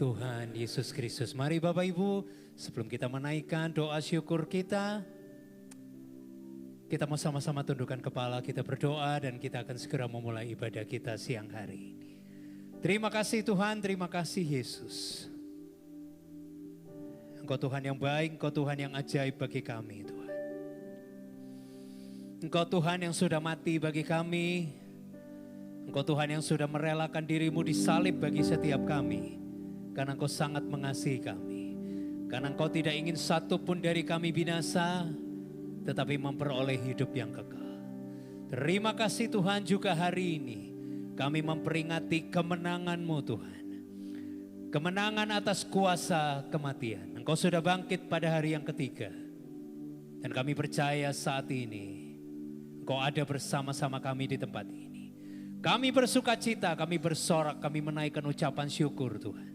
Tuhan Yesus Kristus. Mari Bapak Ibu, sebelum kita menaikkan doa syukur kita mau sama-sama tundukkan kepala, kita berdoa dan kita akan segera memulai ibadah kita siang hari ini. Terima kasih Tuhan, terima kasih Yesus. Engkau Tuhan yang baik, Engkau Tuhan yang ajaib bagi kami Tuhan. Engkau Tuhan yang sudah mati bagi kami. Engkau Tuhan yang sudah merelakan dirimu disalib bagi setiap kami. Karena Engkau sangat mengasihi kami. Karena Engkau tidak ingin satu pun dari kami binasa, tetapi memperoleh hidup yang kekal. Terima kasih Tuhan, juga hari ini kami memperingati kemenangan-Mu Tuhan. Kemenangan atas kuasa kematian. Engkau sudah bangkit pada hari yang ketiga. Dan kami percaya saat ini Engkau ada bersama-sama kami di tempat ini. Kami bersukacita, kami bersorak, kami menaikkan ucapan syukur Tuhan.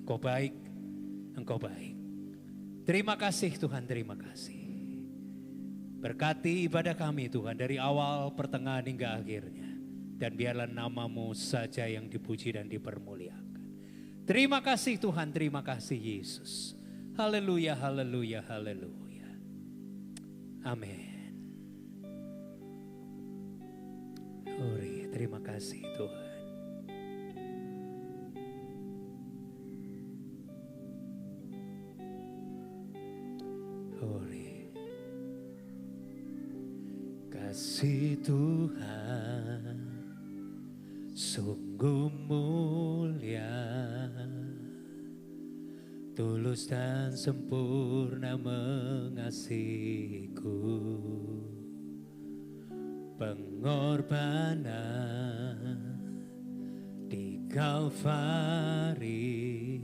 Engkau baik, Engkau baik. Terima kasih Tuhan, terima kasih. Berkati ibadah kami Tuhan dari awal, pertengahan hingga akhirnya. Dan biarlah nama-Mu saja yang dipuji dan dipermuliakan. Terima kasih Tuhan, terima kasih Yesus. Haleluya, haleluya, haleluya. Amin. Terima kasih Tuhan. Kasih Tuhan sungguh mulia, tulus dan sempurna mengasihiku. Pengorbanan di Kalvari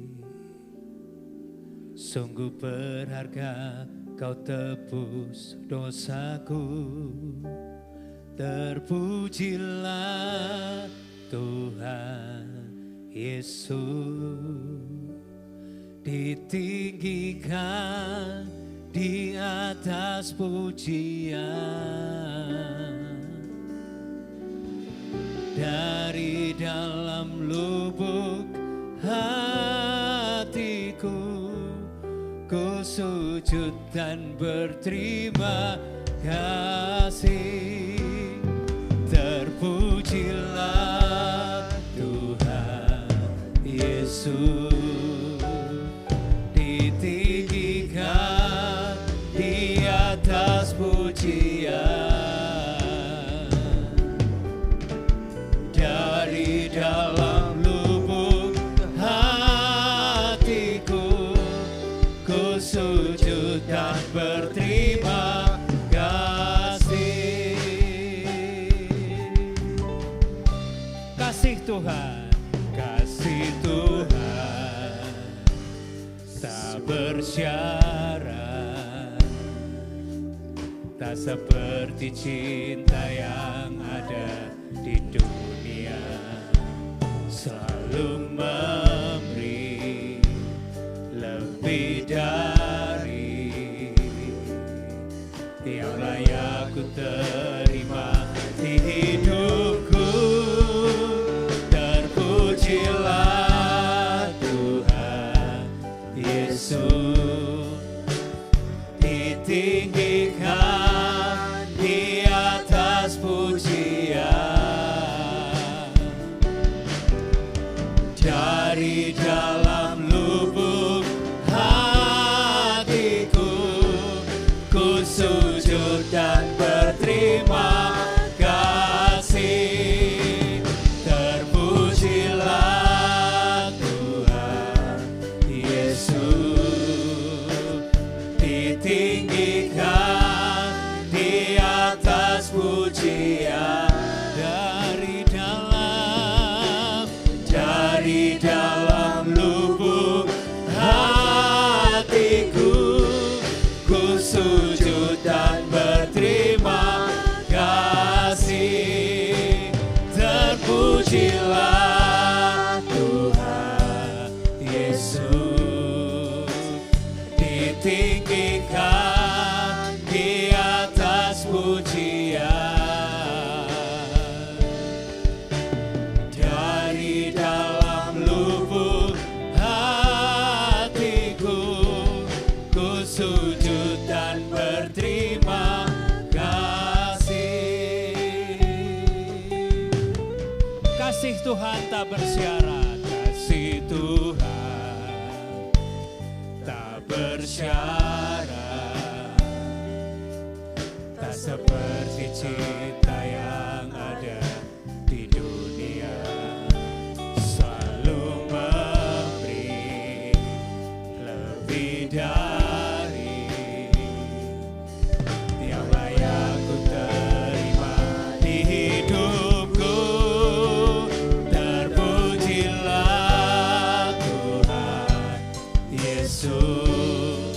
sungguh berharga. Kau tebus dosaku, terpujilah Tuhan Yesus, ditinggikan di atas pujian. Dari dalam lubuk hatiku, ku sujud dan berterima kasih. Terpujilah Tuhan Yesus, ditinggikan di atas pujian. Dari dalam lubuk hatiku, ku sujud dan berterima kasih. Kasih Tuhan, kasih Tuhan tak bersyarat, tak seperti cinta yang ada di dunia. Selalu memberi lebih dari yang layak ku terima di hidupku. Terpujilah Tuhan Yesus, ditinggikan di atas pujian. Dari dalam lubuk hatiku, ku sujud dan berterima kasih. Terpujilah Tuhan Yesus, ditinggikan di atas pujian. Dari dalam lubuk hatiku, ku sujud dan berterima kasih. Terpujilah Tuhan Yesus, ditinggikan di atas pujian. Dari dalam lubuk hatiku, kasih Tuhan tak bersyarat, kasih Tuhan tak bersyarat, tak seperti cinta yang ada di dunia, selalu memberi lebih dari yang layak ku terima di hidupku. Terpujilah Tuhan Yesus,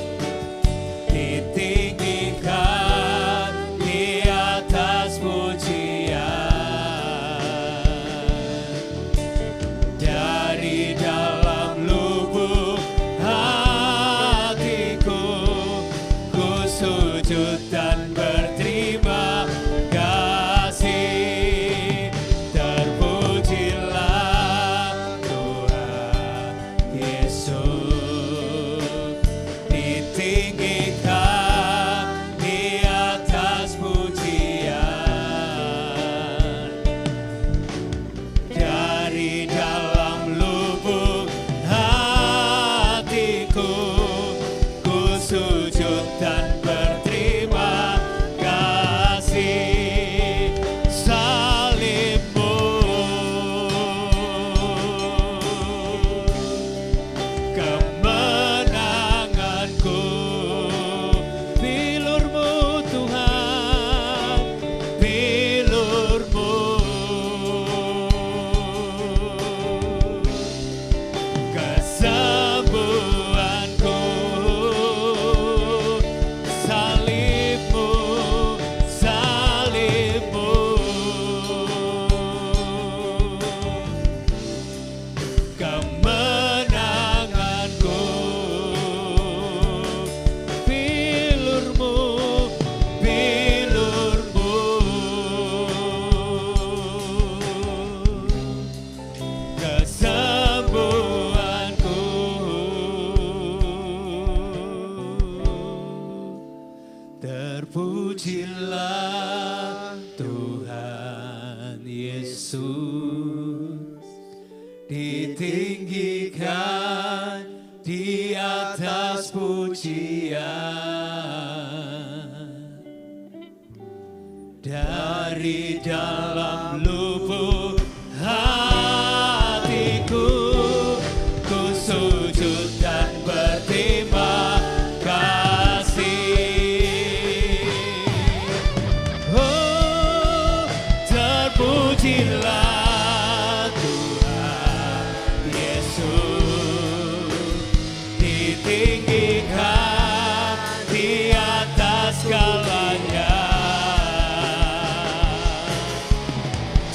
ditinggikan di atas pujian, dari dalam lubuk hatiku ku sujud dan berterima kasih. Terpujilah Tuhan Yesus, ditinggikan di atas pujian, dari dalam lubuk hatiku ku sujud dan berterima kasih. Salibmu kemenanganku, bilurmu Tuhan, bilurmu kesembuhanku, salibmu, salibmu kemenanganku, bilurmu, bilurmu kesembuhanku. Terpujilah Tuhan Yesus, ditinggikan di atas pujian, dari dalam lubuk hatiku ku sujud dan berterima kasih. Oh, terpujilah Tuhan Yesus, ditinggikan di atas segalanya,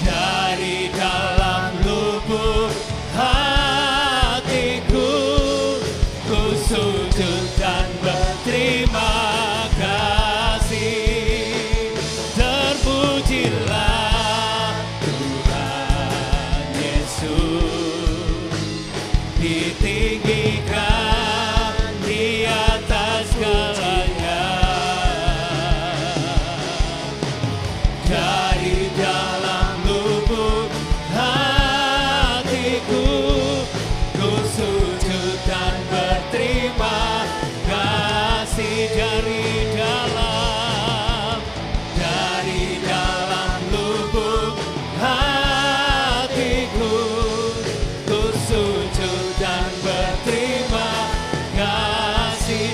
dari dalam lubuk hatiku ku sujud dan berterima kasih. Terpujilah Tuhan Yesus, ditinggikan di atas segalanya, dari dalam lubuk hatiku ku sujud dan berterima kasih. Dari dalam lubuk hatiku ku sujud dan berterima kasih.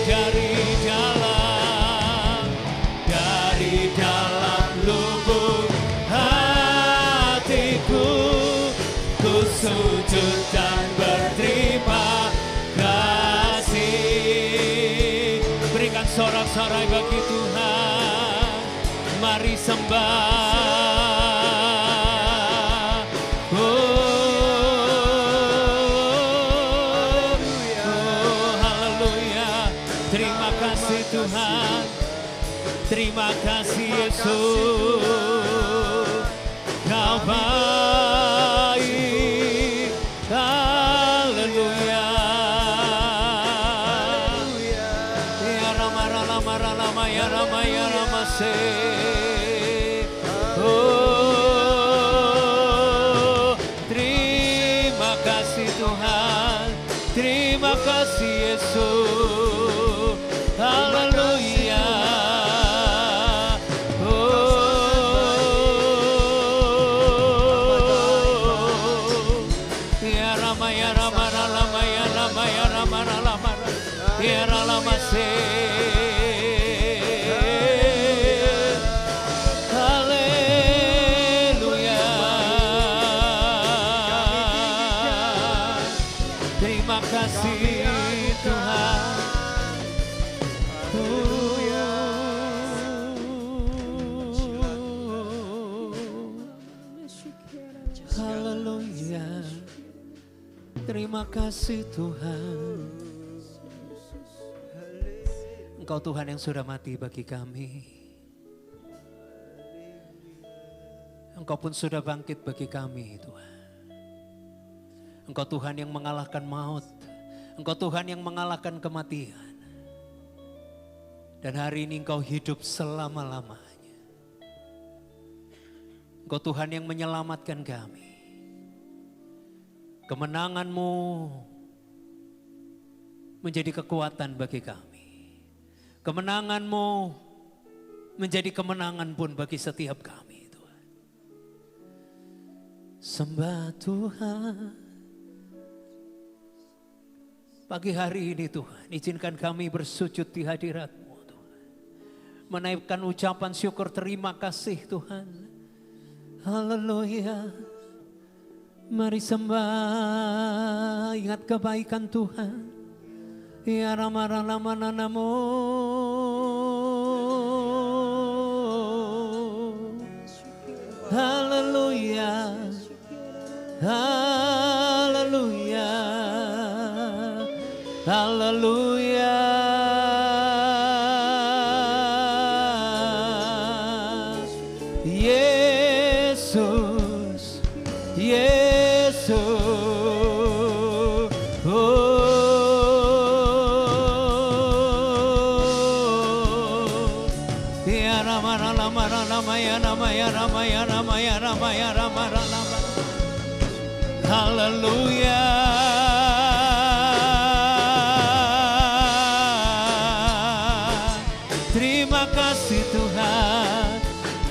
Dari dalam lubuk hatiku ku sujud dan berterima kasih. Berikan sorak-sorai bagi Tuhan, mari sembah. Oh, haleluya. Terima kasih Tuhan, terima kasih Yesus, Kau baik. Haleluya. Ya Rama Rama Rama ya Rama ya Rama se. Oh, Era la mase. Haleluya. Terima kasih Tuhan. Haleluya. Terima kasih Tuhan. Engkau Tuhan yang sudah mati bagi kami. Engkau pun sudah bangkit bagi kami Tuhan. Engkau Tuhan yang mengalahkan maut. Engkau Tuhan yang mengalahkan kematian. Dan hari ini Engkau hidup selama-lamanya. Engkau Tuhan yang menyelamatkan kami. Kemenangan-Mu menjadi kekuatan bagi kami. Kemenangan-Mu menjadi kemenangan pun bagi setiap kami Tuhan. Sembah Tuhan. Pagi hari ini Tuhan, izinkan kami bersujud di hadirat-Mu Tuhan. Menaikkan ucapan syukur terima kasih Tuhan. Haleluya. Mari sembah, ingat kebaikan Tuhan. Ya Rama-Rama namo. Haleluya. Haleluya. Haleluya. Yesus, Yesus. Ya Rama. Haleluya. Terima kasih Tuhan,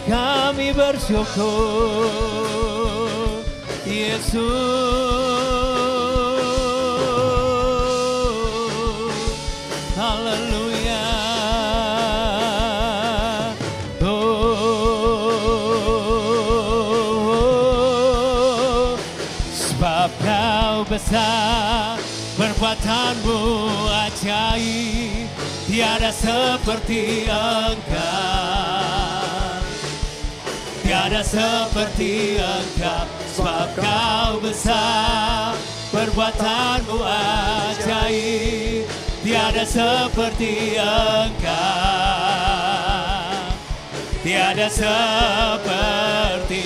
kami bersyukur Yesus. Haleluya. Sebab Kau besar, perbuatan-Mu ajaib, tiada seperti Engkau. Tiada seperti Engkau. Sebab Kau besar, perbuatan-Mu ajaib, tiada seperti Engkau. Tiada seperti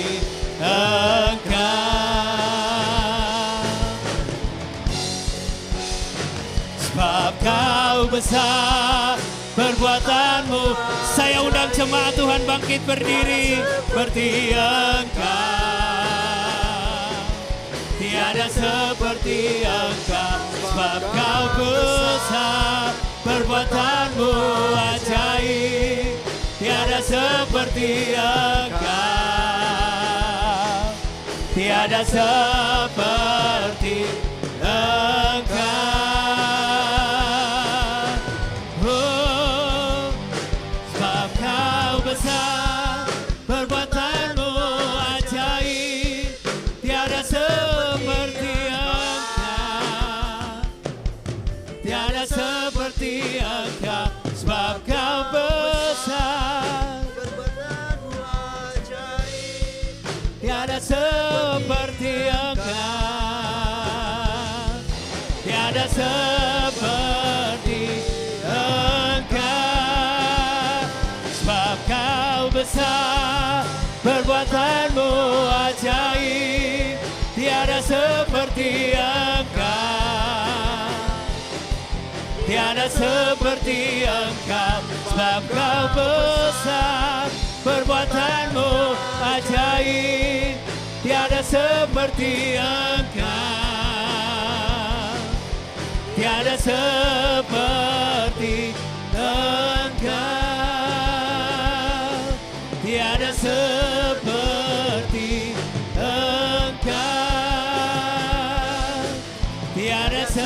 Engkau. Sebab Kau besar, perbuatan-Mu. Saya undang jemaat Tuhan bangkit berdiri seperti Engkau. Tiada seperti Engkau. Sebab Kau besar, perbuatan-Mu ajaib, tiada seperti Engkau. Tiada seperti Engkau. Besar, perbuatan-Mu ajaib, tiada seperti Engkau. Tiada seperti Engkau. Sebab Kau besar, perbuatan-Mu ajaib, tiada seperti Engkau. Tiada seperti Engkau. Kau besar, perbuatan-Mu ajaib, tiada seperti Engkau. Tiada seperti Engkau. Sebab Kau besar, perbuatan-Mu ajaib, tiada seperti Engkau. Tiada seperti Engkau. Tiada seperti Engkau. Tiada seperti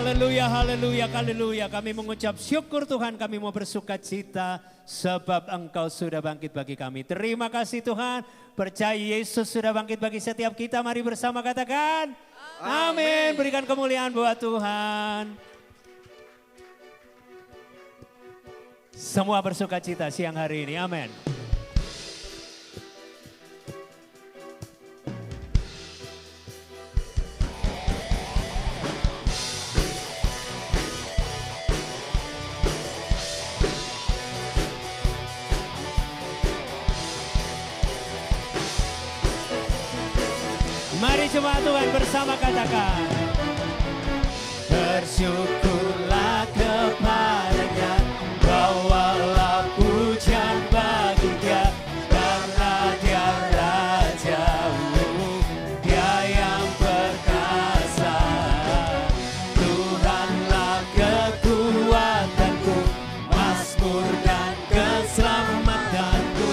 Haleluya, haleluya, haleluya. Kami mengucap syukur Tuhan, kami mau bersuka cita sebab Engkau sudah bangkit bagi kami. Terima kasih Tuhan, percaya Yesus sudah bangkit bagi setiap kita. Mari bersama katakan, amin. Berikan kemuliaan buat Tuhan. Semua bersuka cita siang hari ini, amin. Mari jemaat Tuhan bersama katakan, bersyukurlah kepada-Nya, bawalah pujian bagi Dia, karena Dia Raja, Dia yang perkasa. Tuhanlah kekuatanku, mazmur dan keselamatanku,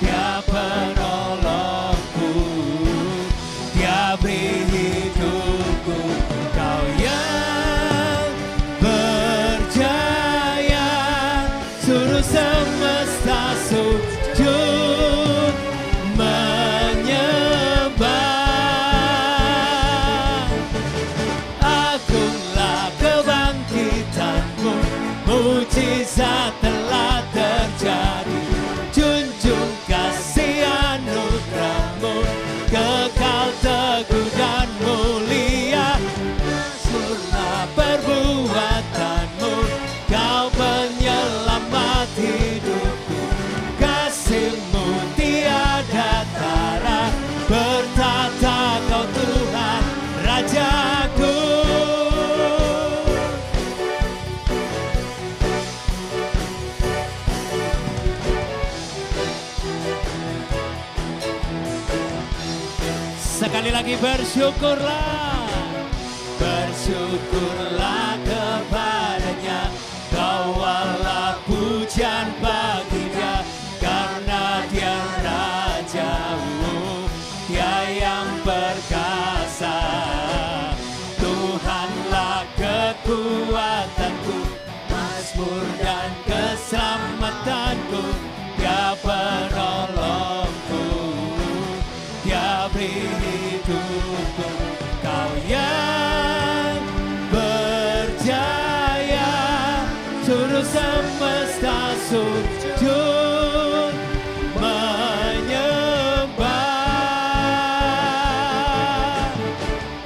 Dia penolongku, Dia beri hidupku. Kau yang berjaya, suruh semesta sujud menyembah. Agunglah kebangkitanmu, mujizat telah terjadi. Junjung kasih anugerahmu, kekal teguh dan mulia. Masyhurlah perbuatanmu, Kau penyelamat hidupku. Kasih-Mu tiada tara, bertata Kau Tuhan Rajaku. Sekali lagi bersyukurlah, bersyukurlah kepada-Nya, bawalah pujian bagi Dia, karena Dia Raja, Dia yang perkasa. Tuhanlah kekuatanku, mazmur dan keselamatanku, Dia penolongku, Dia beri hidupku. Kau yang berjaya, suruh semesta sujud menyembah.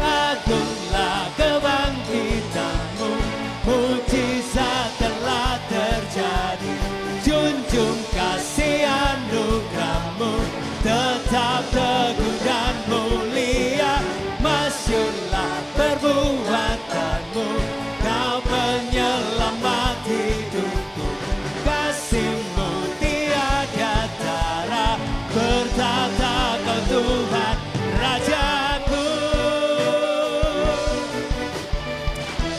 Agunglah kebangkitanmu, mujizat telah terjadi. Junjung kasih anugerahmu, tetap teguh dan mulia. Masyhurlah perbuatanmu, Kau penyelamat hidupku. Kasih-Mu tiada tara, bertata Kau Tuhan Rajaku.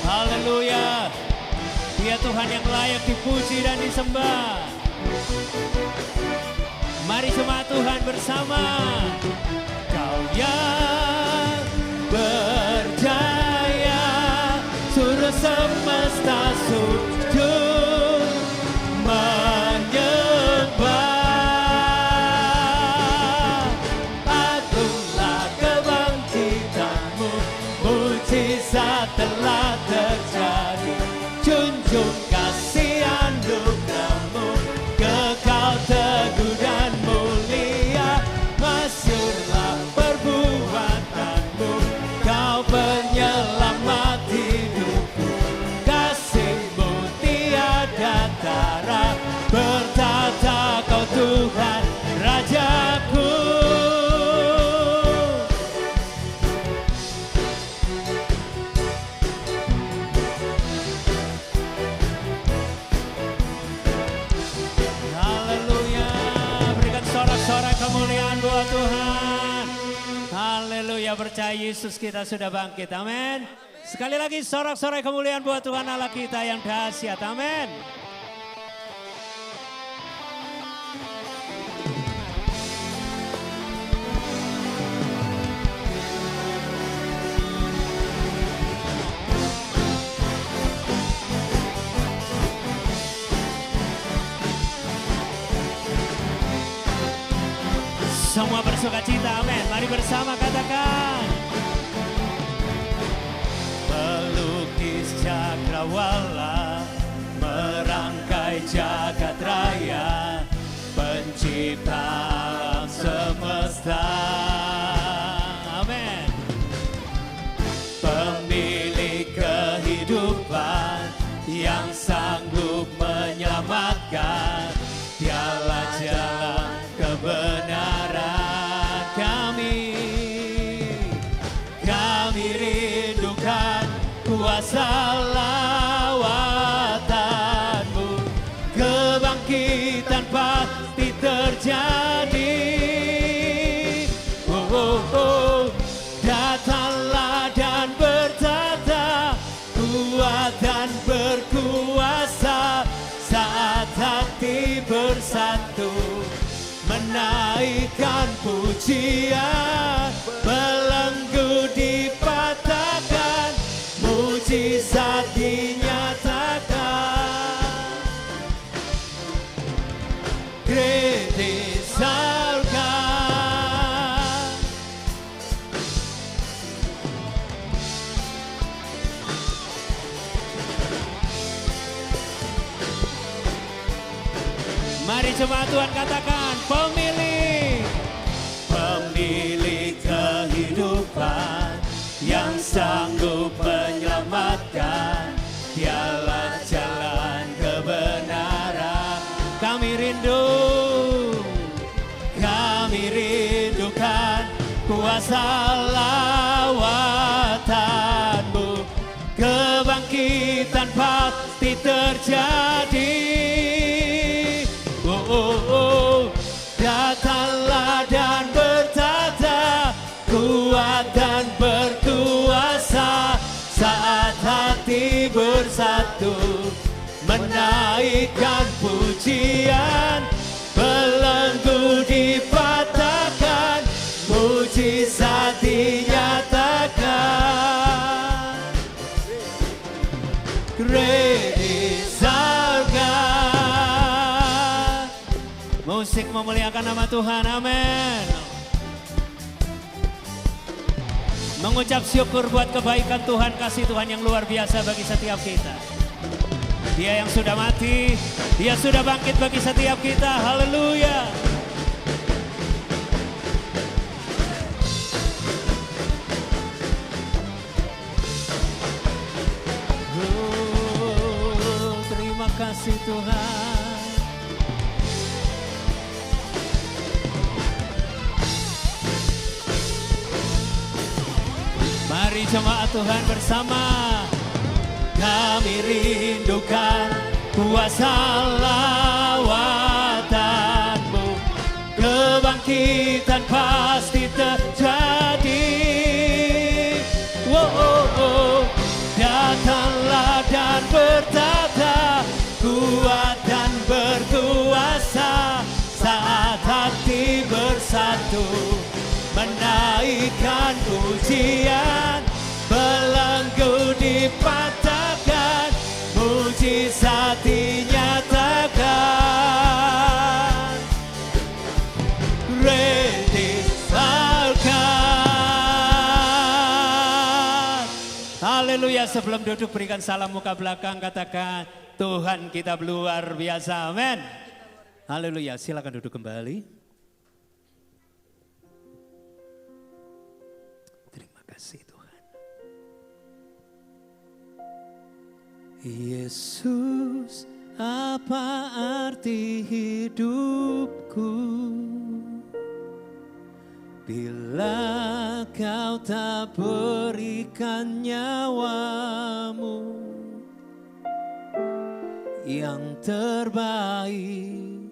Haleluya, Dia Tuhan yang layak dipuji dan disembah. Mari jemaat Tuhan bersama. Kau yang berjaya, suruh semesta sujud menyembah. Agunglah kebangkitanmu, mujizat telah terjadi. Junjung kasih anugerahmu, kekal teguh dan mulia. Masyhurlah perbuatanmu, Kau penyelamat hidupku. Kasih-Mu tiada tara, bertata Kau Tuhan Rajaku. Haleluya, berikan sorak-sorak kemuliaan buat Tuhan. Haleluya, percaya Yesus kita sudah bangkit, amin. Sekali lagi sorak-sorai kemuliaan buat Tuhan Allah kita yang dahsyat, amin. sukacita, amin. Mari bersama katakan. Pelukis cakrawala, merangkai jagat raya, pencipta alam semesta. Amin. Pemilik kehidupan yang sanggup menyelamatkan, dialah jalan kebenaran. Kami rindukan kuasa lawatanmu, kebangkitan pasti terjadi. Oh, oh, oh. Datanglah dan bertata, kuat dan berkuasa, saat hati bersatu menaikkan pujian, belenggu dipatahkan, mujizat dinyatakan. Great is our God. Mari jemaat Tuhan katakan, pemilik kehidupan yang sanggup menyelamatkan, dialah jalan kebenaran. Kami rindukan kuasa lawatanmu, kebangkitan pasti terjadi. Oh, oh, oh. Datanglah dan bertata, kuat dan berkuasa, saat hati bersatu menaikkan pujian, belenggu dipatahkan, mujizat dinyatakan. Great is our God. Musik memuliakan nama Tuhan, amin. Mengucap syukur buat kebaikan Tuhan, kasih Tuhan yang luar biasa bagi setiap kita. Dia yang sudah mati, Dia sudah bangkit bagi setiap kita, haleluya. Oh, terima kasih Tuhan. Mari jemaat Tuhan bersama. Kami rindukan kuasa lawatanmu, kebangkitan pasti terjadi. Oh, oh, oh. Datanglah dan bertata, kuat dan berkuasa, saat hati bersatu menaikkan pujian, belenggu dipatahkan, mujizat dinyatakan. Great is our God. Haleluya. Sebelum duduk berikan salam muka belakang, katakan Tuhan kita luar biasa, amin. Haleluya. Silakan duduk kembali. Yesus, apa arti hidupku bila kau tak berikan nyawamu yang terbaik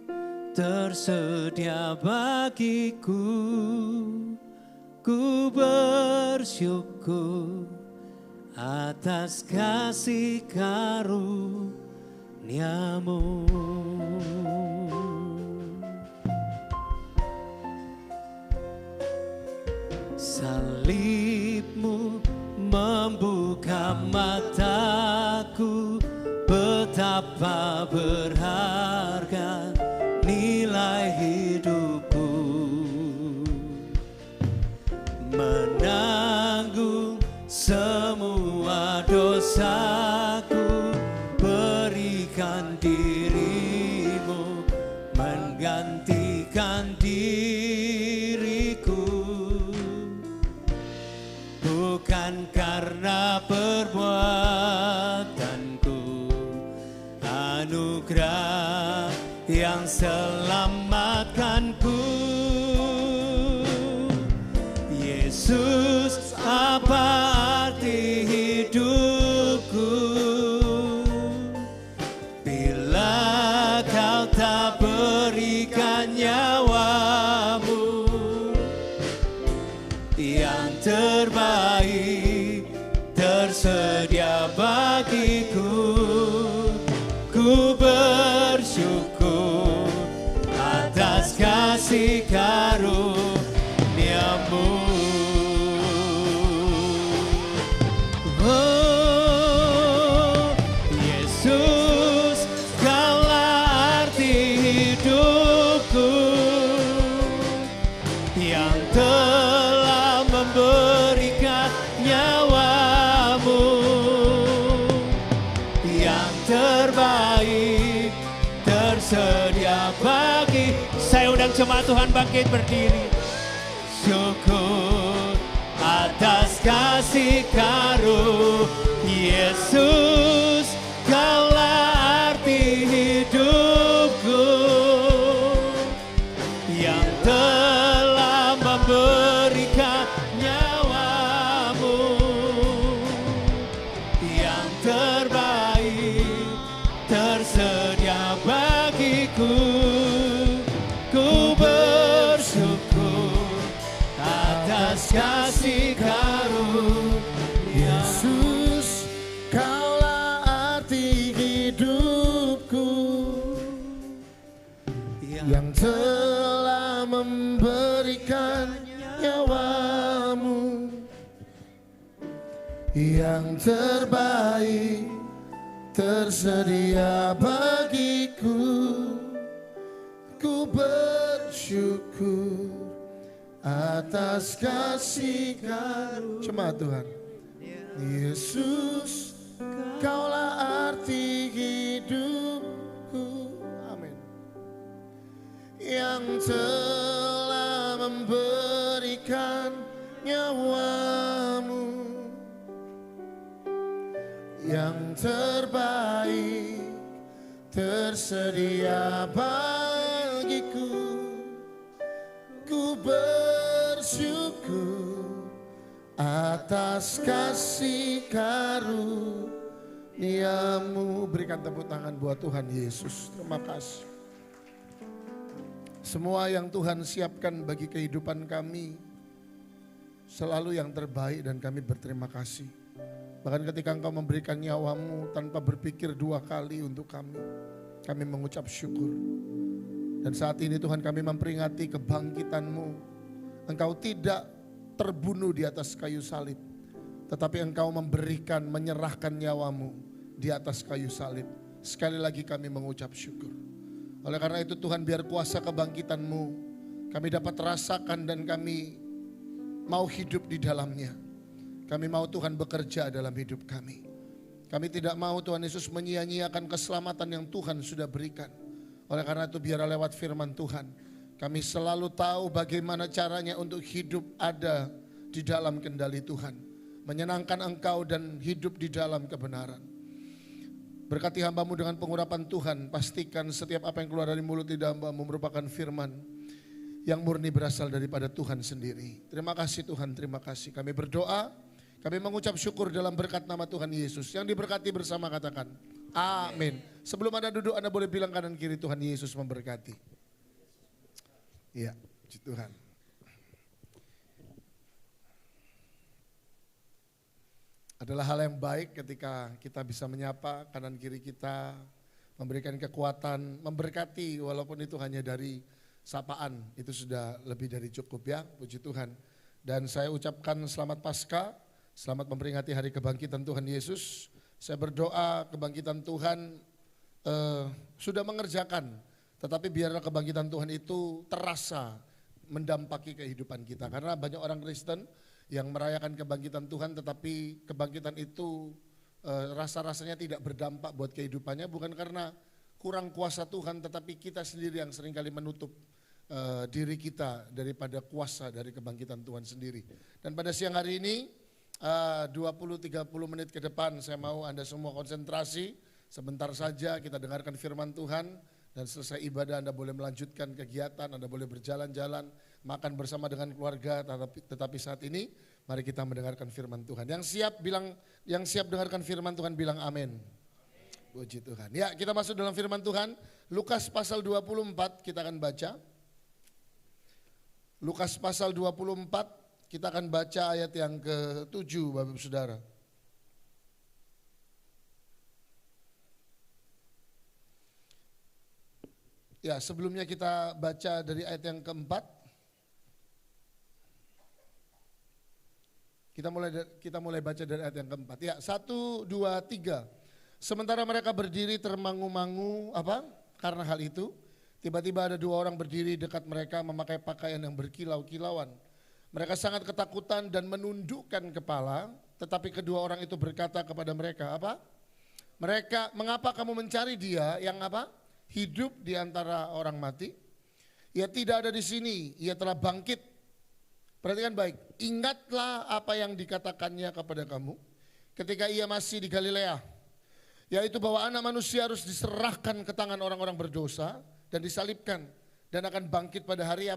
tersedia bagiku. Ku bersyukur atas kasih karuniamu. Salibmu membuka mataku, betapa berharga nilai hidupku. semua dosaku, berikan dirimu menggantikan diriku. Bukan karena perbuatanku, anugerah yang selamatkanku. Yesus, apa arti hidupku bila kau tak berikan nyawamu yang terbaik tersedia bagiku. Ku bersyukur atas kasih karunia-Mu. Oh, Yesus, Kaulah arti hidupku yang telah memberikan nyawa-Mu yang terbaik tersedia bagi. Saya undang jemaat Tuhan bangkit berdiri. Syukur atas kasih karunia Yesus, Kaulah arti hidupku yang telah memberikan nyawa-Mu yang terbaik tersedia bagiku. Ku bersyukur atas kasih karunia. Yesus, Kaulah arti hidupku yang telah memberikan nyawa-Mu yang terbaik tersedia bagiku. Ku bersyukur atas kasih karunia. Jemaat Tuhan, Yesus, Kaulah arti hidupku, amin, yang telah memberikan nyawa-Mu yang terbaik tersedia bagiku. Ku bersyukur atas kasih karunia-Mu. Berikan tepuk tangan buat Tuhan Yesus. Terima kasih. Semua yang Tuhan siapkan bagi kehidupan kami selalu yang terbaik dan kami berterima kasih. Bahkan ketika Engkau memberikan nyawa-Mu tanpa berpikir dua kali untuk kami mengucap syukur. Dan saat ini Tuhan kami memperingati kebangkitan-Mu. Engkau tidak terbunuh di atas kayu salib, tetapi Engkau memberikan, menyerahkan nyawa-Mu di atas kayu salib. Sekali lagi kami mengucap syukur. Oleh karena itu Tuhan, biar kuasa kebangkitan-Mu kami dapat rasakan dan kami mau hidup di dalamnya. Kami mau Tuhan bekerja dalam hidup kami. Kami tidak mau Tuhan Yesus menyia-nyiakan keselamatan yang Tuhan sudah berikan. Oleh karena itu biar lewat firman Tuhan kami selalu tahu bagaimana caranya untuk hidup ada di dalam kendali Tuhan. Menyenangkan Engkau dan hidup di dalam kebenaran. Berkati hamba-Mu dengan pengurapan Tuhan. Pastikan setiap apa yang keluar dari mulut lidah hamba-Mu merupakan firman yang murni berasal daripada Tuhan sendiri. Terima kasih Tuhan, terima kasih. Kami berdoa, kami mengucap syukur dalam berkat nama Tuhan Yesus. Yang diberkati bersama katakan amin. Sebelum Anda duduk, Anda boleh bilang kanan kiri, Tuhan Yesus memberkati. Iya, puji Tuhan. Adalah hal yang baik ketika kita bisa menyapa kanan kiri kita, memberikan kekuatan, memberkati walaupun itu hanya dari sapaan. Itu sudah lebih dari cukup ya, puji Tuhan. Dan saya ucapkan selamat Paskah, selamat memperingati hari kebangkitan Tuhan Yesus. Saya berdoa kebangkitan Tuhan sudah mengerjakan, tetapi biarlah kebangkitan Tuhan itu terasa mendampaki kehidupan kita. Karena banyak orang Kristen yang merayakan kebangkitan Tuhan, tetapi kebangkitan itu rasa-rasanya tidak berdampak buat kehidupannya, bukan karena kurang kuasa Tuhan, tetapi kita sendiri yang seringkali menutup diri kita daripada kuasa dari kebangkitan Tuhan sendiri. Dan pada siang hari ini 20-30 menit ke depan saya mau Anda semua konsentrasi. Sebentar saja kita dengarkan firman Tuhan, dan selesai ibadah Anda boleh melanjutkan kegiatan, Anda boleh berjalan-jalan, makan bersama dengan keluarga, tetapi saat ini mari kita mendengarkan firman Tuhan. Yang siap dengarkan firman Tuhan bilang amin. Puji Tuhan. Ya, kita masuk dalam firman Tuhan. Lukas pasal 24 kita akan baca. Lukas pasal 24 kita akan baca ayat yang ke-7 Bapak Ibu Saudara. Ya, sebelumnya kita baca dari ayat yang keempat. Kita mulai baca dari ayat yang keempat. Ya, 1, 2, 3. Sementara mereka berdiri termangu-mangu karena hal itu, tiba-tiba ada 2 orang berdiri dekat mereka memakai pakaian yang berkilau-kilauan. Mereka sangat ketakutan dan menundukkan kepala, tetapi kedua orang itu berkata kepada mereka, mengapa kamu mencari dia yang hidup di antara orang mati? Ia tidak ada di sini, ia telah bangkit. Perhatikan baik, ingatlah apa yang dikatakannya kepada kamu ketika ia masih di Galilea, yaitu bahwa Anak Manusia harus diserahkan ke tangan orang-orang berdosa dan disalibkan dan akan bangkit pada hari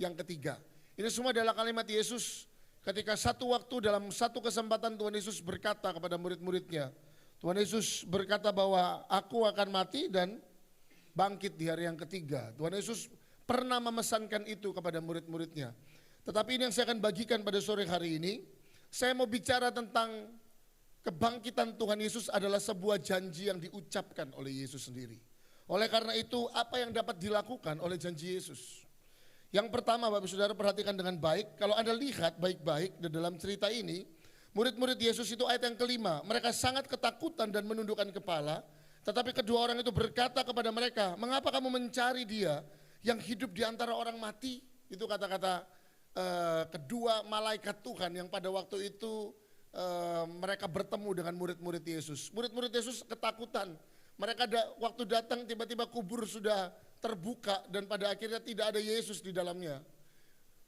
yang ketiga. Ini semua adalah kalimat Yesus ketika satu waktu dalam satu kesempatan Tuhan Yesus berkata kepada murid-muridnya. Tuhan Yesus berkata bahwa aku akan mati dan bangkit di hari yang ketiga. Tuhan Yesus pernah memesankan itu kepada murid-muridnya. Tetapi ini yang saya akan bagikan pada sore hari ini. Saya mau bicara tentang kebangkitan Tuhan Yesus adalah sebuah janji yang diucapkan oleh Yesus sendiri. Oleh karena itu, apa yang dapat dilakukan oleh janji Yesus? Yang pertama, Bapak Saudara perhatikan dengan baik. Kalau Anda lihat baik-baik di dalam cerita ini, murid-murid Yesus itu ayat yang kelima. Mereka sangat ketakutan dan menundukkan kepala. Tetapi kedua orang itu berkata kepada mereka, mengapa kamu mencari dia yang hidup di antara orang mati? Itu kata-kata kedua malaikat Tuhan yang pada waktu itu mereka bertemu dengan murid-murid Yesus. Murid-murid Yesus ketakutan. Mereka waktu datang tiba-tiba kubur sudah terbuka dan pada akhirnya tidak ada Yesus di dalamnya.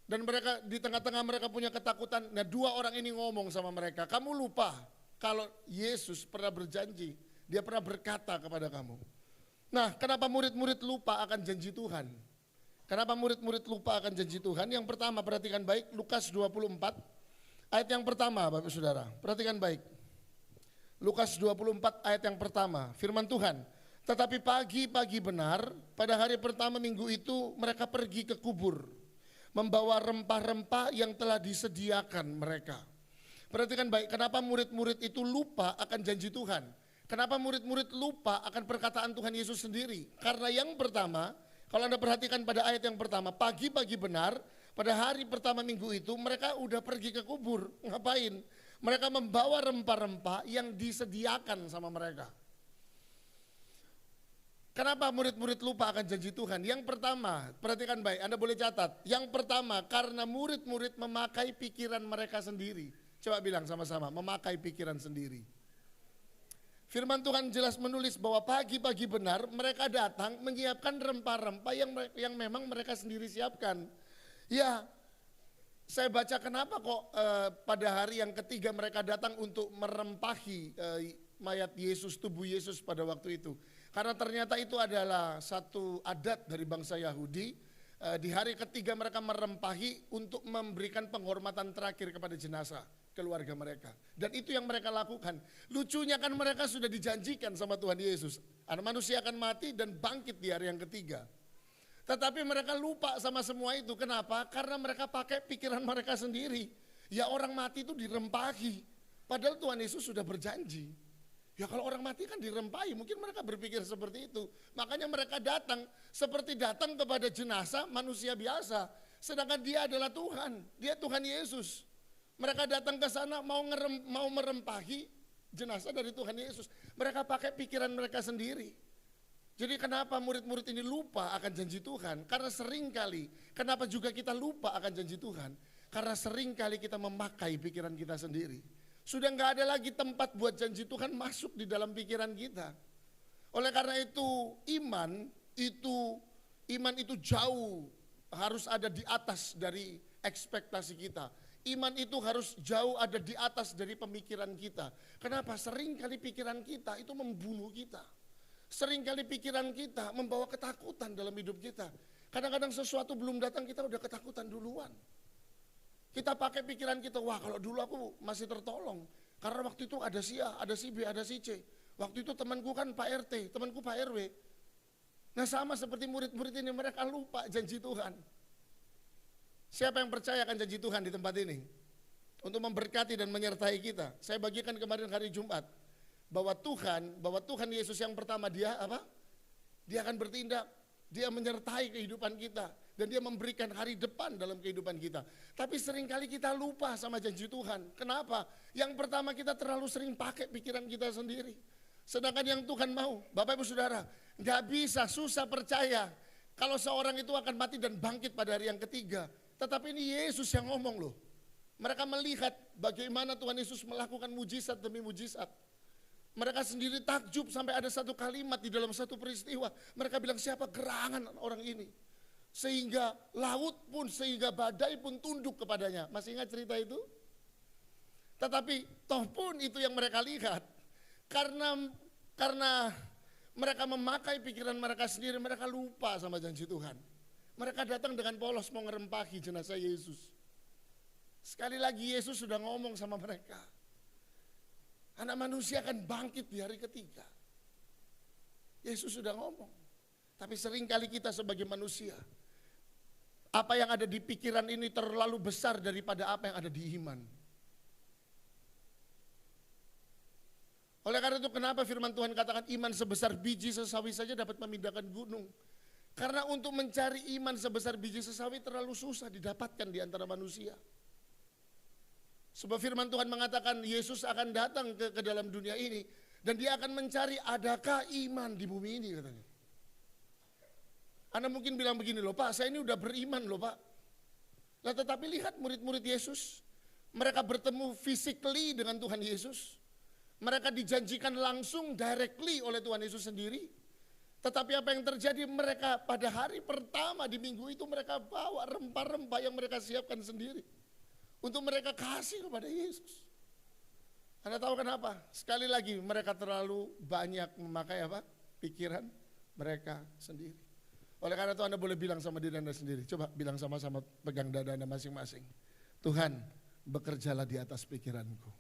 Dan mereka di tengah-tengah mereka punya ketakutan. Nah, 2 orang ini ngomong sama mereka, kamu lupa kalau Yesus pernah berjanji, dia pernah berkata kepada kamu. Nah, kenapa murid-murid lupa akan janji Tuhan? Kenapa murid-murid lupa akan janji Tuhan? Yang pertama, perhatikan baik, Lukas 24 ayat yang pertama, Bapak Saudara. Perhatikan baik. Lukas 24 ayat yang pertama, firman Tuhan. Tetapi pagi-pagi benar, pada hari pertama minggu itu mereka pergi ke kubur, membawa rempah-rempah yang telah disediakan mereka. Perhatikan baik, kenapa murid-murid itu lupa akan janji Tuhan? Kenapa murid-murid lupa akan perkataan Tuhan Yesus sendiri? Karena yang pertama, kalau Anda perhatikan pada ayat yang pertama, pagi-pagi benar, pada hari pertama minggu itu mereka udah pergi ke kubur. Ngapain? Mereka membawa rempah-rempah yang disediakan sama mereka. Kenapa murid-murid lupa akan janji Tuhan? Yang pertama, perhatikan baik, Anda boleh catat. Yang pertama, karena murid-murid memakai pikiran mereka sendiri. Coba bilang sama-sama, memakai pikiran sendiri. Firman Tuhan jelas menulis bahwa pagi-pagi benar mereka datang menyiapkan rempah-rempah yang memang mereka sendiri siapkan. Ya, saya baca kenapa kok pada hari yang ketiga mereka datang untuk merempahi mayat Yesus, tubuh Yesus pada waktu itu. Karena ternyata itu adalah satu adat dari bangsa Yahudi. Di hari ketiga mereka merempahi untuk memberikan penghormatan terakhir kepada jenazah keluarga mereka. Dan itu yang mereka lakukan. Lucunya kan mereka sudah dijanjikan sama Tuhan Yesus. Anak manusia akan mati dan bangkit di hari yang ketiga. Tetapi mereka lupa sama semua itu. Kenapa? Karena mereka pakai pikiran mereka sendiri. Ya, orang mati itu dirempahi. Padahal Tuhan Yesus sudah berjanji. Ya, kalau orang mati kan dirempahi, mungkin mereka berpikir seperti itu. Makanya mereka datang seperti datang kepada jenazah manusia biasa. Sedangkan dia adalah Tuhan, dia Tuhan Yesus. Mereka datang ke sana mau merempahi jenazah dari Tuhan Yesus. Mereka pakai pikiran mereka sendiri. Jadi kenapa murid-murid ini lupa akan janji Tuhan? Karena seringkali, kenapa juga kita lupa akan janji Tuhan? Karena sering kali kita memakai pikiran kita sendiri. Sudah nggak ada lagi tempat buat janji Tuhan masuk di dalam pikiran kita. Oleh karena itu iman itu jauh harus ada di atas dari ekspektasi kita. Iman itu harus jauh ada di atas dari pemikiran kita. Kenapa? Sering kali pikiran kita itu membunuh kita. Sering kali pikiran kita membawa ketakutan dalam hidup kita. Kadang-kadang sesuatu belum datang kita udah ketakutan duluan. Kita pakai pikiran kita, wah kalau dulu aku masih tertolong. Karena waktu itu ada si A, ada si B, ada si C. Waktu itu temanku kan Pak RT, temanku Pak RW. Nah sama seperti murid-murid ini, mereka lupa janji Tuhan. Siapa yang percaya akan janji Tuhan di tempat ini? Untuk memberkati dan menyertai kita. Saya bagikan kemarin hari Jumat. Bahwa Tuhan Yesus yang pertama dia apa? Dia akan bertindak. Dia menyertai kehidupan kita. Dan dia memberikan hari depan dalam kehidupan kita. Tapi seringkali kita lupa sama janji Tuhan. Kenapa? Yang pertama kita terlalu sering pakai pikiran kita sendiri. Sedangkan yang Tuhan mau, Bapak Ibu Saudara, gak bisa, susah percaya kalau seorang itu akan mati dan bangkit pada hari yang ketiga. Tetapi ini Yesus yang ngomong loh. Mereka melihat bagaimana Tuhan Yesus melakukan mujizat demi mujizat. Mereka sendiri takjub sampai ada satu kalimat di dalam satu peristiwa. Mereka bilang siapa gerangan orang ini. Sehingga laut pun, sehingga badai pun tunduk kepadanya. Masih ingat cerita itu? Tetapi toh pun itu yang mereka lihat. Karena mereka memakai pikiran mereka sendiri, mereka lupa sama janji Tuhan. Mereka datang dengan polos mau ngerempaki jenazah Yesus. Sekali lagi Yesus sudah ngomong sama mereka. Anak manusia akan bangkit di hari ketiga. Yesus sudah ngomong. Tapi seringkali kita sebagai manusia, apa yang ada di pikiran ini terlalu besar daripada apa yang ada di iman. Oleh karena itu kenapa firman Tuhan katakan iman sebesar biji sesawi saja dapat memindahkan gunung. Karena untuk mencari iman sebesar biji sesawi terlalu susah didapatkan di antara manusia. Sebab firman Tuhan mengatakan Yesus akan datang ke dalam dunia ini. Dan dia akan mencari adakah iman di bumi ini katanya. Anda mungkin bilang begini loh Pak, saya ini udah beriman loh Pak. Nah tetapi lihat murid-murid Yesus. Mereka bertemu physically dengan Tuhan Yesus. Mereka dijanjikan langsung directly oleh Tuhan Yesus sendiri. Tetapi apa yang terjadi mereka pada hari pertama di minggu itu mereka bawa rempah-rempah yang mereka siapkan sendiri. Untuk mereka kasih kepada Yesus. Anda tahu kenapa? Sekali lagi mereka terlalu banyak memakai apa? Pikiran mereka sendiri. Oleh karena itu Anda boleh bilang sama diri Anda sendiri. Coba bilang sama-sama, pegang dada Anda masing-masing. Tuhan, bekerjalah di atas pikiranku.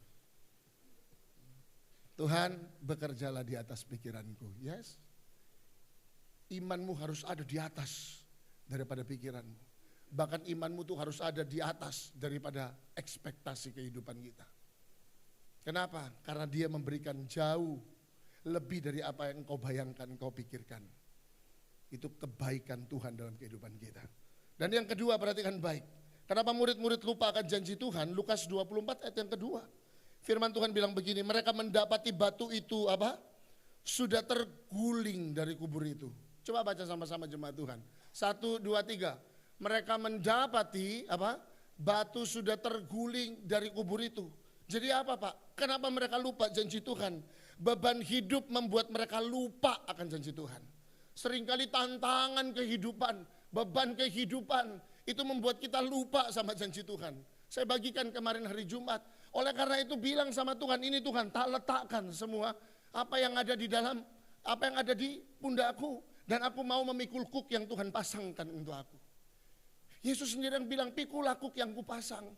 Tuhan, bekerjalah di atas pikiranku. Yes. Imanmu harus ada di atas daripada pikiranmu. Bahkan imanmu tuh harus ada di atas daripada ekspektasi kehidupan kita. Kenapa? Karena dia memberikan jauh lebih dari apa yang kau bayangkan, kau pikirkan. Itu kebaikan Tuhan dalam kehidupan kita. Dan yang kedua, perhatikan baik. Kenapa murid-murid lupa akan janji Tuhan? Lukas 24 ayat yang kedua. Firman Tuhan bilang begini, mereka mendapati batu itu apa? Sudah terguling dari kubur itu. Coba baca sama-sama jemaat Tuhan. 1, 2, 3. Mereka mendapati apa? Batu sudah terguling dari kubur itu. Jadi apa Pak? Kenapa mereka lupa janji Tuhan? Beban hidup membuat mereka lupa akan janji Tuhan. Seringkali tantangan kehidupan, beban kehidupan itu membuat kita lupa sama janji Tuhan. Saya bagikan kemarin hari Jumat. Oleh karena itu bilang sama Tuhan, ini Tuhan tak letakkan semua apa yang ada di dalam, apa yang ada di pundakku. Dan aku mau memikul kuk yang Tuhan pasangkan untuk aku. Yesus sendiri yang bilang, pikulah kuk yang kupasang.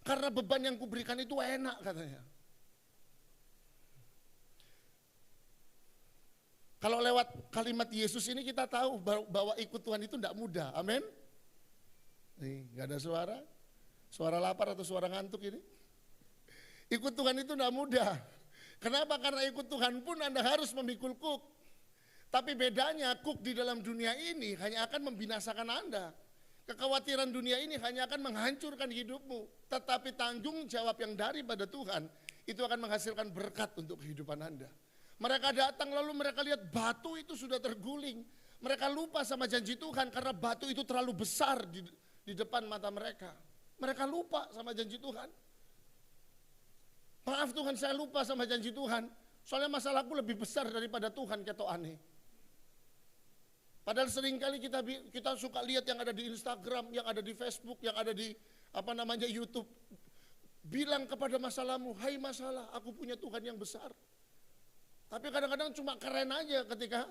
Karena beban yang kuberikan itu enak katanya. Kalau lewat kalimat Yesus ini kita tahu bahwa ikut Tuhan itu tidak mudah. Amin. Nih, gak ada suara. Suara lapar atau suara ngantuk ini. Ikut Tuhan itu tidak mudah. Kenapa? Karena ikut Tuhan pun Anda harus memikul kuk. Tapi bedanya kuk di dalam dunia ini hanya akan membinasakan Anda. Kekhawatiran dunia ini hanya akan menghancurkan hidupmu. Tetapi tanggung jawab yang daripada Tuhan itu akan menghasilkan berkat untuk kehidupan Anda. Mereka datang lalu mereka lihat batu itu sudah terguling. Mereka lupa sama janji Tuhan karena batu itu terlalu besar di depan mata mereka. Mereka lupa sama janji Tuhan. Maaf Tuhan, saya lupa sama janji Tuhan. Soalnya masalahku lebih besar daripada Tuhan, ketok aneh. Padahal seringkali kita suka lihat yang ada di Instagram, yang ada di Facebook, yang ada di YouTube. Bilang kepada masalahmu, hai masalah, aku punya Tuhan yang besar. Tapi kadang-kadang cuma keren aja ketika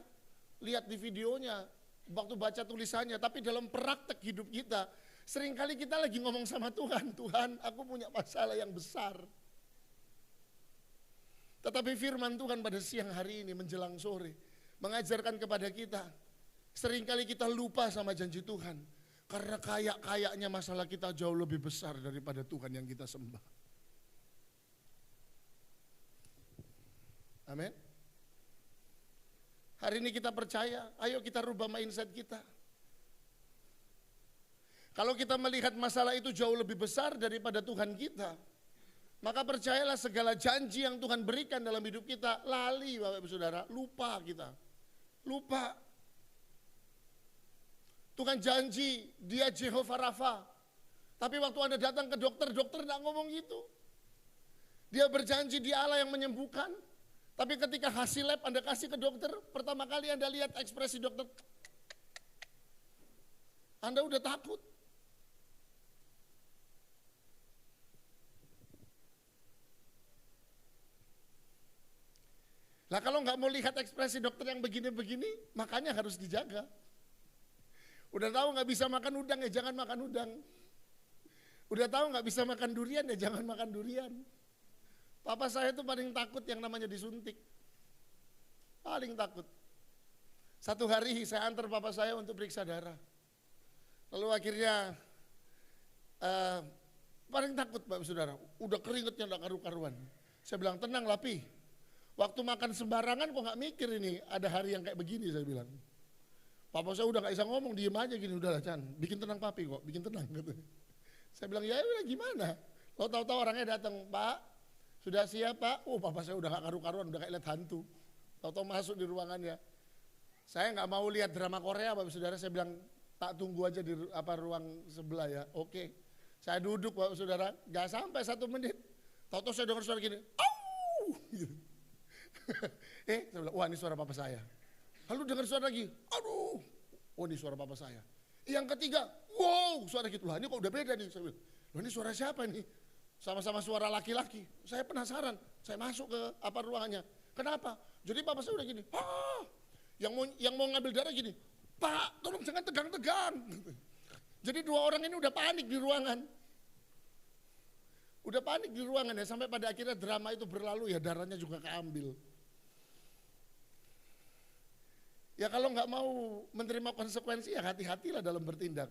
lihat di videonya, waktu baca tulisannya. Tapi dalam praktek hidup kita, seringkali kita lagi ngomong sama Tuhan, Tuhan aku punya masalah yang besar. Tetapi firman Tuhan pada siang hari ini menjelang sore, mengajarkan kepada kita, seringkali kita lupa sama janji Tuhan. Karena kayaknya masalah kita jauh lebih besar daripada Tuhan yang kita sembah. Amin. Hari ini kita percaya, ayo kita rubah mindset kita. Kalau kita melihat masalah itu jauh lebih besar daripada Tuhan kita, maka percayalah segala janji yang Tuhan berikan dalam hidup kita, lali Bapak Ibu Saudara, lupa kita. Lupa. Tuhan janji dia Jehovah Rafa. Tapi waktu Anda datang ke dokter, dokter tidak ngomong gitu. Dia berjanji dia Allah yang menyembuhkan. Tapi ketika hasil lab Anda kasih ke dokter, pertama kali Anda lihat ekspresi dokter, Anda udah takut. Lah kalau nggak mau lihat ekspresi dokter yang begini-begini, makanya harus dijaga. Udah tahu nggak bisa makan udang ya jangan makan udang. Udah tahu nggak bisa makan durian ya jangan makan durian. Papa saya tuh paling takut yang namanya disuntik. Paling takut. Satu hari saya antar papa saya untuk periksa darah. Lalu akhirnya paling takut Bapak Saudara. Udah keringetnya nggak karu-karuan. Saya bilang tenang Lapi. Waktu makan sembarangan kok nggak mikir ini ada hari yang kayak begini saya bilang. Papa saya udah nggak bisa ngomong, diem aja gini, udahlah Chan, bikin tenang papi kok, bikin tenang gitu. Saya bilang ya udah gimana? Lo tahu-tahu orangnya datang, Pak, sudah siap Pak? Oh papa saya udah nggak karu-karuan, udah kayak lihat hantu. Tahu-tahu masuk di ruangannya. Saya nggak mau lihat drama Korea, Bapak Saudara. Saya bilang Pak tunggu aja di ruang sebelah ya. Oke, saya duduk Bapak Saudara, nggak sampai 1 menit. Tahu-tahu saya dengar suara gini, au, gitu. Saya bilang, wah ini suara papa saya. Lalu dengar suara lagi, aduh, oh ini suara papa saya. Yang ketiga, wow, suara gitu. Lah ini kok udah beda nih. Saya bilang, loh ini suara siapa nih? Sama-sama suara laki-laki. Saya penasaran, saya masuk ke ruangannya. Kenapa? Jadi papa saya udah gini, yang mau ngambil darah gini, Pak, tolong jangan tegang-tegang. Jadi 2 orang ini udah panik di ruangan. Udah panik di ruangan ya, sampai pada akhirnya drama itu berlalu ya, darahnya juga keambil. Ya kalau nggak mau menerima konsekuensi ya hati-hatilah dalam bertindak.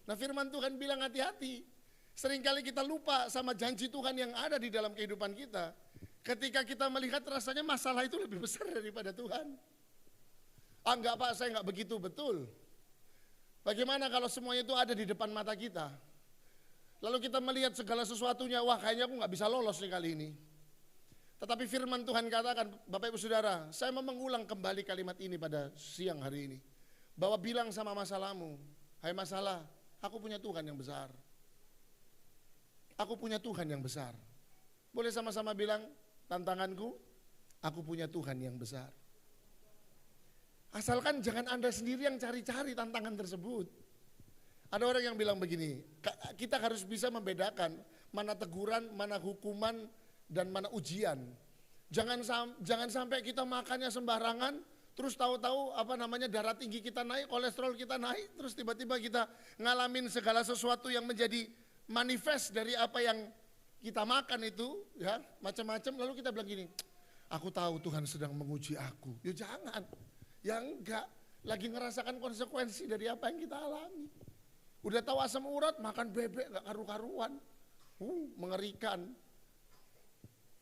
Nah firman Tuhan bilang hati-hati. Seringkali kita lupa sama janji Tuhan yang ada di dalam kehidupan kita. Ketika kita melihat rasanya masalah itu lebih besar daripada Tuhan. Enggak Pak, saya nggak begitu, betul. Bagaimana kalau semuanya itu ada di depan mata kita? Lalu kita melihat segala sesuatunya, wah kayaknya aku nggak bisa lolos nih kali ini. Tetapi firman Tuhan katakan, Bapak Ibu Saudara, saya mau mengulang kembali kalimat ini pada siang hari ini. Bahwa bilang sama masalahmu, hai masalah, aku punya Tuhan yang besar. Aku punya Tuhan yang besar. Boleh sama-sama bilang, tantanganku, aku punya Tuhan yang besar. Asalkan jangan Anda sendiri yang cari-cari tantangan tersebut. Ada orang yang bilang begini, kita harus bisa membedakan mana teguran, mana hukuman, dan mana ujian. Jangan sampai kita makannya sembarangan, terus tahu-tahu darah tinggi kita naik, kolesterol kita naik, terus tiba-tiba kita ngalamin segala sesuatu yang menjadi manifest dari apa yang kita makan itu, ya macam-macam. Lalu kita bilang gini, aku tahu Tuhan sedang menguji aku. Ya jangan, ya enggak. Lagi ngerasakan konsekuensi dari apa yang kita alami. Udah tahu asam urat, makan bebek enggak karu-karuan, mengerikan.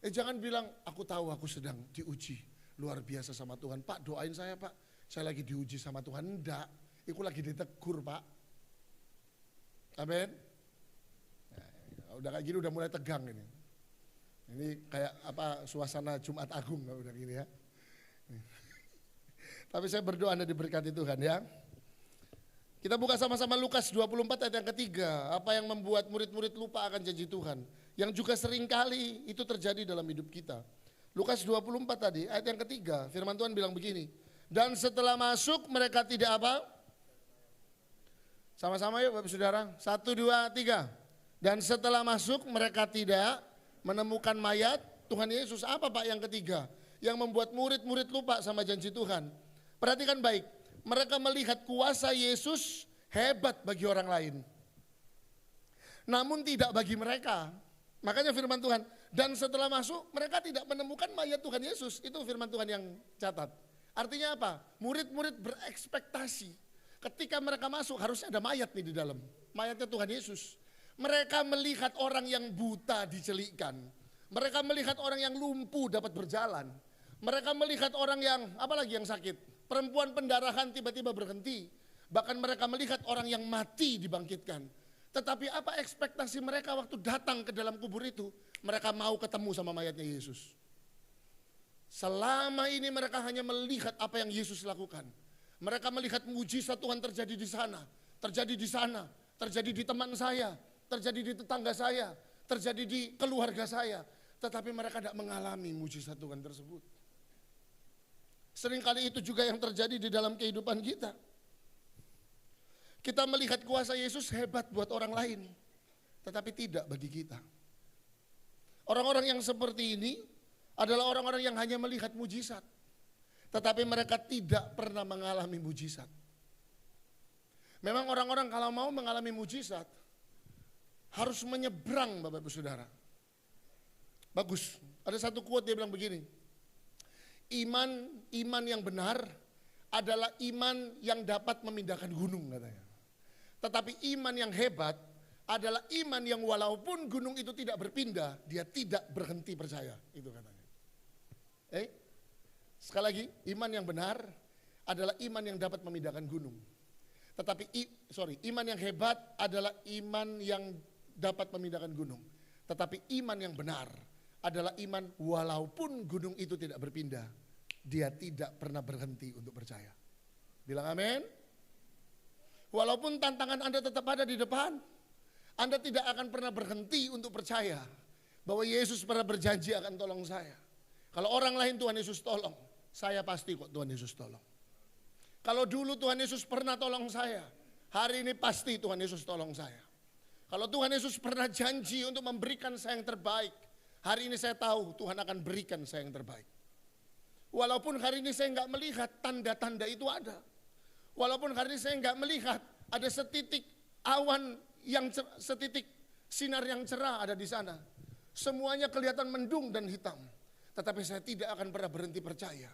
Jangan bilang, aku tahu aku sedang diuji luar biasa sama Tuhan. Pak doain saya Pak, saya lagi diuji sama Tuhan. Enggak, itu lagi ditegur Pak. Amin. Nah, udah kayak gini udah mulai tegang ini. Ini kayak suasana Jumat Agung udah gini ya. Tapi saya berdoa Anda diberkati Tuhan ya. Kita buka sama-sama Lukas 24 ayat yang ketiga. Apa yang membuat murid-murid lupa akan janji Tuhan. Yang juga sering kali itu terjadi dalam hidup kita. Lukas 24 tadi ayat yang ketiga. Firman Tuhan bilang begini. Dan setelah masuk mereka tidak apa? Sama-sama yuk Bapak Saudara. 1, 2, 3. Dan setelah masuk mereka tidak menemukan mayat Tuhan Yesus. Apa Pak yang ketiga? Yang membuat murid-murid lupa sama janji Tuhan. Perhatikan baik. Mereka melihat kuasa Yesus hebat bagi orang lain. Namun tidak bagi mereka. Makanya firman Tuhan, dan setelah masuk mereka tidak menemukan mayat Tuhan Yesus. Itu firman Tuhan yang catat. Artinya apa? Murid-murid berekspektasi. Ketika mereka masuk harusnya ada mayat nih di dalam. Mayatnya Tuhan Yesus. Mereka melihat orang yang buta dicelikkan. Mereka melihat orang yang lumpuh dapat berjalan. Mereka melihat orang yang, apalagi yang sakit. Perempuan pendarahan tiba-tiba berhenti. Bahkan mereka melihat orang yang mati dibangkitkan. Tetapi apa ekspektasi mereka waktu datang ke dalam kubur itu? Mereka mau ketemu sama mayatnya Yesus. Selama ini mereka hanya melihat apa yang Yesus lakukan. Mereka melihat mujizat Tuhan terjadi di sana. Terjadi di sana. Terjadi di teman saya. Terjadi di tetangga saya. Terjadi di keluarga saya. Tetapi mereka tidak mengalami mujizat Tuhan tersebut. Seringkali itu juga yang terjadi di dalam kehidupan kita. Kita melihat kuasa Yesus hebat buat orang lain, tetapi tidak bagi kita. Orang-orang yang seperti ini adalah orang-orang yang hanya melihat mujizat, tetapi mereka tidak pernah mengalami mujizat. Memang orang-orang kalau mau mengalami mujizat, harus menyeberang Bapak Ibu Saudara. Bagus, ada satu quote dia bilang begini. Iman yang benar adalah iman yang dapat memindahkan gunung katanya. Tetapi iman yang hebat adalah iman yang walaupun gunung itu tidak berpindah, dia tidak berhenti percaya. Itu katanya. Sekali lagi, iman yang benar adalah iman yang dapat memindahkan gunung. Tetapi iman yang hebat adalah iman yang dapat memindahkan gunung. Tetapi iman yang benar adalah iman walaupun gunung itu tidak berpindah, dia tidak pernah berhenti untuk percaya. Bilang amin. Walaupun tantangan Anda tetap ada di depan, Anda tidak akan pernah berhenti untuk percaya bahwa Yesus pernah berjanji akan tolong saya. Kalau orang lain Tuhan Yesus tolong, saya pasti kok Tuhan Yesus tolong. Kalau dulu Tuhan Yesus pernah tolong saya, hari ini pasti Tuhan Yesus tolong saya. Kalau Tuhan Yesus pernah janji untuk memberikan saya yang terbaik, hari ini saya tahu Tuhan akan berikan saya yang terbaik. Walaupun hari ini saya enggak melihat tanda-tanda itu ada. Walaupun hari ini saya enggak melihat ada setitik awan yang setitik sinar yang cerah ada di sana. Semuanya kelihatan mendung dan hitam. Tetapi saya tidak akan pernah berhenti percaya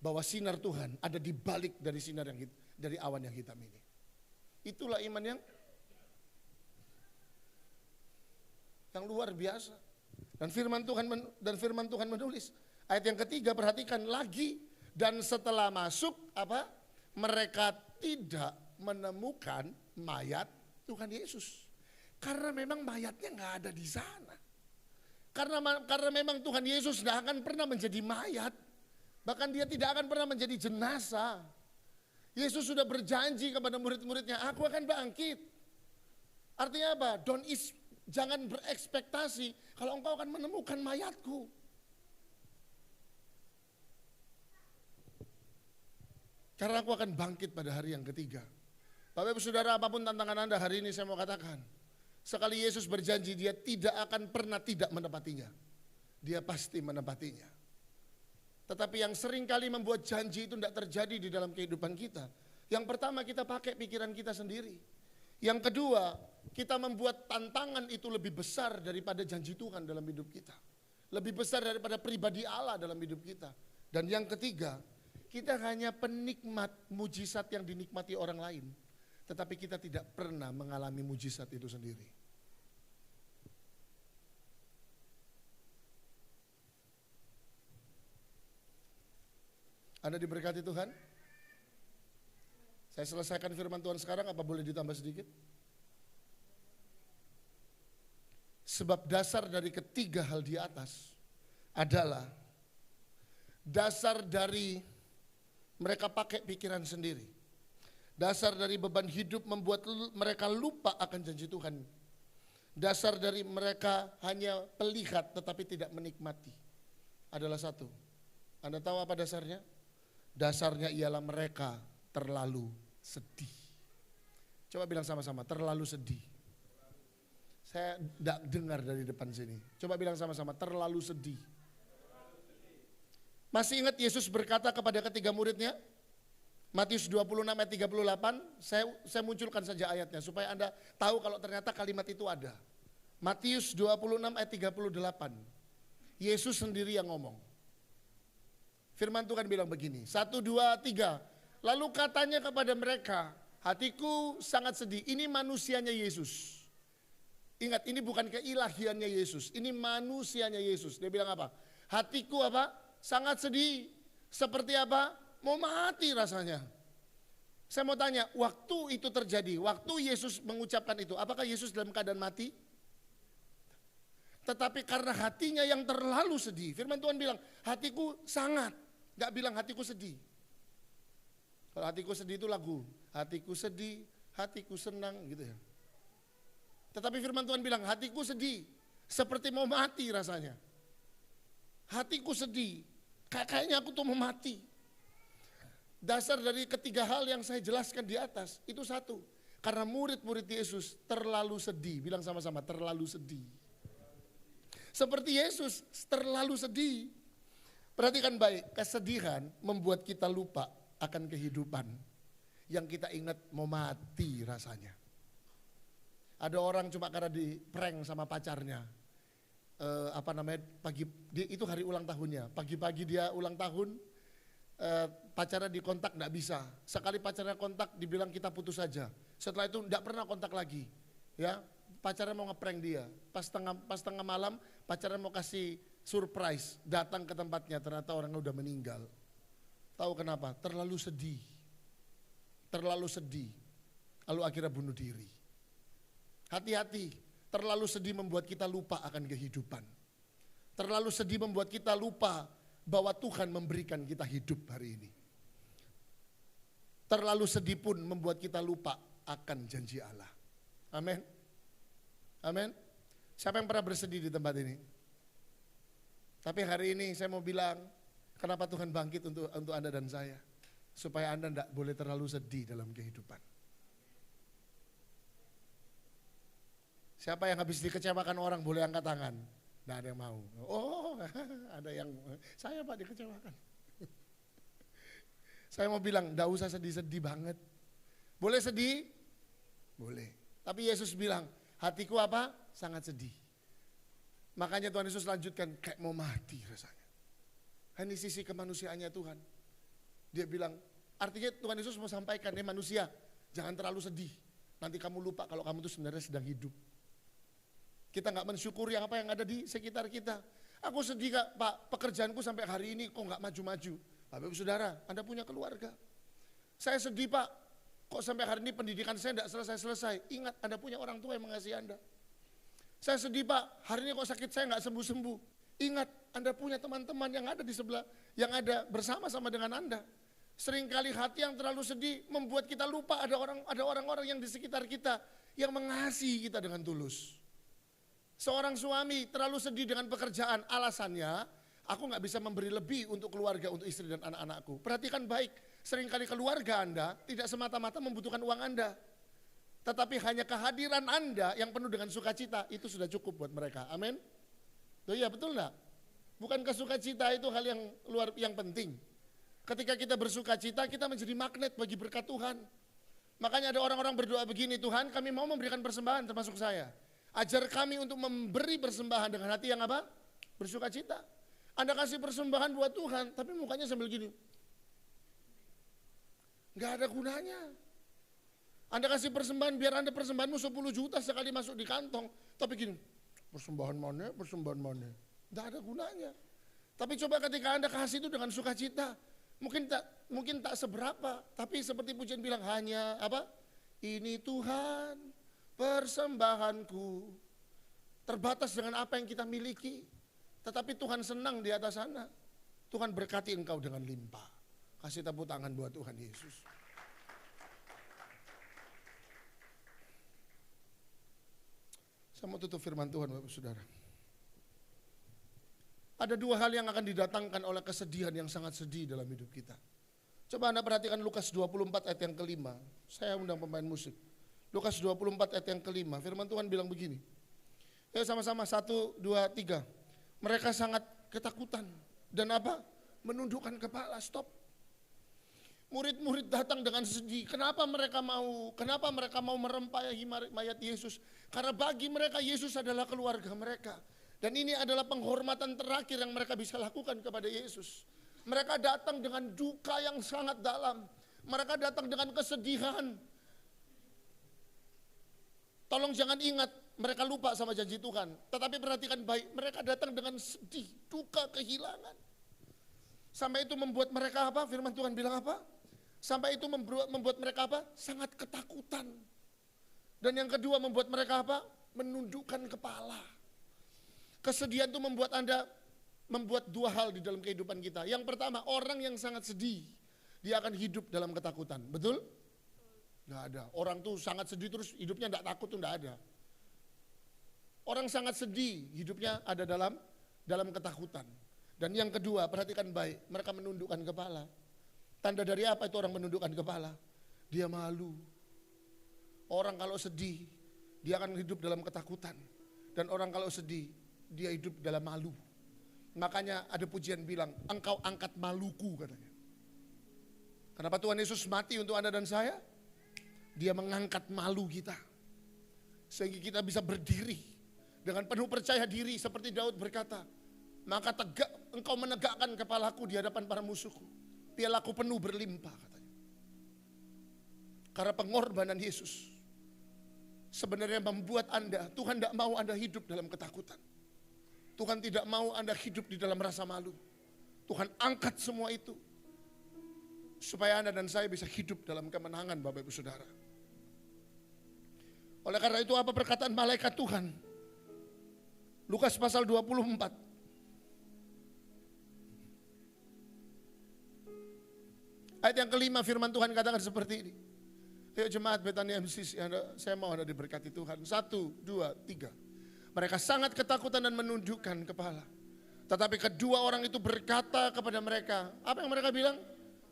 bahwa sinar Tuhan ada di balik dari sinar dari awan yang hitam ini. Itulah iman yang luar biasa. Dan firman Tuhan menulis ayat yang ketiga, perhatikan lagi, dan setelah masuk mereka tidak menemukan mayat Tuhan Yesus. Karena memang mayatnya nggak ada di sana. Karena memang Tuhan Yesus tidak akan pernah menjadi mayat. Bahkan dia tidak akan pernah menjadi jenazah. Yesus sudah berjanji kepada murid-muridnya, aku akan bangkit. Artinya apa? Jangan berekspektasi kalau engkau akan menemukan mayatku. Karena aku akan bangkit pada hari yang ketiga. Bapak Ibu Saudara, apapun tantangan Anda hari ini, saya mau katakan, sekali Yesus berjanji, dia tidak akan pernah tidak menepatinya. Dia pasti menepatinya. Tetapi yang sering kali membuat janji itu tidak terjadi di dalam kehidupan kita. Yang pertama, kita pakai pikiran kita sendiri. Yang kedua, kita membuat tantangan itu lebih besar daripada janji Tuhan dalam hidup kita. Lebih besar daripada pribadi Allah dalam hidup kita. Dan yang ketiga, kita hanya penikmat mujizat yang dinikmati orang lain. Tetapi kita tidak pernah mengalami mujizat itu sendiri. Anda diberkati Tuhan? Saya selesaikan firman Tuhan sekarang, apa boleh ditambah sedikit? Sebab dasar dari ketiga hal di atas adalah dasar dari mereka pakai pikiran sendiri. Dasar dari beban hidup membuat mereka lupa akan janji Tuhan. Dasar dari mereka hanya melihat tetapi tidak menikmati adalah satu. Anda tahu apa dasarnya? Dasarnya ialah mereka terlalu sedih. Coba bilang sama-sama, terlalu sedih. Saya tidak dengar dari depan sini. Coba bilang sama-sama, terlalu sedih. Masih ingat Yesus berkata kepada ketiga muridnya? Matius 26 ayat 38, saya munculkan saja ayatnya supaya Anda tahu kalau ternyata kalimat itu ada. Matius 26 ayat 38, Yesus sendiri yang ngomong. Firman Tuhan bilang begini, 1, 2, 3. Lalu katanya kepada mereka, hatiku sangat sedih. Ini manusianya Yesus. Ingat, ini bukan keilahiannya Yesus, ini manusianya Yesus. Dia bilang apa? Hatiku apa? Sangat sedih. Seperti apa? Mau mati rasanya. Saya mau tanya, waktu itu terjadi, waktu Yesus mengucapkan itu, apakah Yesus dalam keadaan mati? Tetapi karena hatinya yang terlalu sedih, firman Tuhan bilang, hatiku sangat, gak bilang hatiku sedih. Kalau hatiku sedih itu lagu, hatiku sedih, hatiku senang gitu ya. Tetapi firman Tuhan bilang, hatiku sedih, seperti mau mati rasanya. Hatiku sedih, kayaknya aku tuh mau mati. Dasar dari ketiga hal yang saya jelaskan di atas, itu satu. Karena murid-murid Yesus terlalu sedih, bilang sama-sama terlalu sedih. Seperti Yesus terlalu sedih. Perhatikan baik, kesedihan membuat kita lupa akan kehidupan. Yang kita ingat mau mati rasanya. Ada orang cuma karena di prank sama pacarnya. Itu hari ulang tahunnya. Pagi-pagi dia ulang tahun, pacarnya dikontak enggak bisa. Sekali pacarnya kontak dibilang kita putus saja. Setelah itu enggak pernah kontak lagi. Ya, pacarnya mau ngeprank dia. Pas tengah malam pacarnya mau kasih surprise, datang ke tempatnya ternyata orangnya udah meninggal. Tahu kenapa? Terlalu sedih. Terlalu sedih. Lalu akhirnya bunuh diri. Hati-hati, terlalu sedih membuat kita lupa akan kehidupan. Terlalu sedih membuat kita lupa bahwa Tuhan memberikan kita hidup hari ini. Terlalu sedih pun membuat kita lupa akan janji Allah. Amin. Amin. Siapa yang pernah bersedih di tempat ini? Tapi hari ini saya mau bilang, kenapa Tuhan bangkit untuk Anda dan saya? Supaya Anda tidak boleh terlalu sedih dalam kehidupan. Siapa yang habis dikecewakan orang boleh angkat tangan? Tidak ada yang mau. Oh, ada yang, saya Pak dikecewakan. Saya mau bilang, tidak usah sedih-sedih banget. Boleh sedih? Boleh. Tapi Yesus bilang, hatiku apa? Sangat sedih. Makanya Tuhan Yesus lanjutkan, kayak mau mati rasanya. Ini sisi kemanusiaannya Tuhan. Dia bilang, artinya Tuhan Yesus mau sampaikan, manusia, jangan terlalu sedih. Nanti kamu lupa kalau kamu itu sebenarnya sedang hidup. Kita nggak mensyukuri apa yang ada di sekitar kita. Aku sedih Kak, Pak, pekerjaanku sampai hari ini kok nggak maju-maju. Bapak Ibu Saudara, Anda punya keluarga. Saya sedih Pak, kok sampai hari ini pendidikan saya nggak selesai-selesai. Ingat, Anda punya orang tua yang mengasihi Anda. Saya sedih Pak, hari ini kok sakit saya nggak sembuh-sembuh. Ingat, Anda punya teman-teman yang ada di sebelah, yang ada bersama-sama dengan Anda. Seringkali hati yang terlalu sedih membuat kita lupa ada orang-orang yang di sekitar kita yang mengasihi kita dengan tulus. Seorang suami terlalu sedih dengan pekerjaan, alasannya aku nggak bisa memberi lebih untuk keluarga, untuk istri dan anak-anakku. Perhatikan baik, seringkali keluarga Anda tidak semata-mata membutuhkan uang Anda. Tetapi hanya kehadiran Anda yang penuh dengan sukacita, itu sudah cukup buat mereka. Amin. Tuh ya, betul enggak? Bukankah sukacita itu hal yang penting? Ketika kita bersukacita, kita menjadi magnet bagi berkat Tuhan. Makanya ada orang-orang berdoa begini, Tuhan kami mau memberikan persembahan termasuk saya. Ajar kami untuk memberi persembahan dengan hati yang apa? Bersukacita. Anda kasih persembahan buat Tuhan, tapi mukanya sambil gini. Enggak ada gunanya. Anda kasih persembahan, biar Anda persembahanmu 10 juta sekali masuk di kantong. Tapi gini, persembahan mana? Enggak ada gunanya. Tapi coba ketika Anda kasih itu dengan sukacita, mungkin tak seberapa, tapi seperti pujian bilang, hanya apa? Ini Tuhan persembahanku, terbatas dengan apa yang kita miliki. Tetapi Tuhan senang di atas sana. Tuhan berkati engkau dengan limpah. Kasih tepuk tangan buat Tuhan Yesus. Saya mau tutup firman Tuhan Bapak Saudara. Ada dua hal yang akan didatangkan oleh kesedihan yang sangat sedih dalam hidup kita. Coba Anda perhatikan Lukas 24 ayat yang kelima. Saya undang pemain musik. Lukas 24 ayat yang kelima. Firman Tuhan bilang begini. Ayo sama-sama 1, 2, 3. Mereka sangat ketakutan. Dan apa? Menundukkan kepala. Stop. Murid-murid datang dengan sedih. Kenapa mereka mau merempayahi mayat Yesus? Karena bagi mereka Yesus adalah keluarga mereka. Dan ini adalah penghormatan terakhir yang mereka bisa lakukan kepada Yesus. Mereka datang dengan duka yang sangat dalam. Mereka datang dengan kesedihan. Tolong jangan ingat mereka lupa sama janji Tuhan. Tetapi perhatikan baik, mereka datang dengan sedih, duka, kehilangan. Sampai itu membuat mereka apa? Firman Tuhan bilang apa? Sampai itu membuat mereka apa? Sangat ketakutan. Dan yang kedua membuat mereka apa? Menundukkan kepala. Kesedihan itu membuat dua hal di dalam kehidupan kita. Yang pertama, orang yang sangat sedih, dia akan hidup dalam ketakutan. Betul? Nggak ada. Orang tuh sangat sedih terus hidupnya nggak takut tuh nggak ada. Orang sangat sedih, hidupnya ada dalam ketakutan. Dan yang kedua, perhatikan baik, mereka menundukkan kepala. Tanda dari apa itu orang menundukkan kepala? Dia malu. Orang kalau sedih, dia akan hidup dalam ketakutan. Dan orang kalau sedih, dia hidup dalam malu. Makanya ada pujian bilang, engkau angkat maluku katanya. Kenapa Tuhan Yesus mati untuk Anda dan saya? Dia mengangkat malu kita. Sehingga kita bisa berdiri dengan penuh percaya diri seperti Daud berkata, maka engkau menegakkan kepalaku di hadapan para musuhku. Pialaku penuh berlimpah katanya. Karena pengorbanan Yesus sebenarnya membuat Anda, Tuhan tidak mau Anda hidup dalam ketakutan. Tuhan tidak mau Anda hidup di dalam rasa malu. Tuhan angkat semua itu supaya Anda dan saya bisa hidup dalam kemenangan Bapak Ibu Saudara. Oleh karena itu apa perkataan malaikat Tuhan? Lukas pasal 24. Ayat yang kelima firman Tuhan katakan seperti ini. Ayo jemaat Betania MCC, saya mau Anda diberkati Tuhan. 1, 2, 3. Mereka sangat ketakutan dan menundukkan kepala. Tetapi kedua orang itu berkata kepada mereka, apa yang mereka bilang?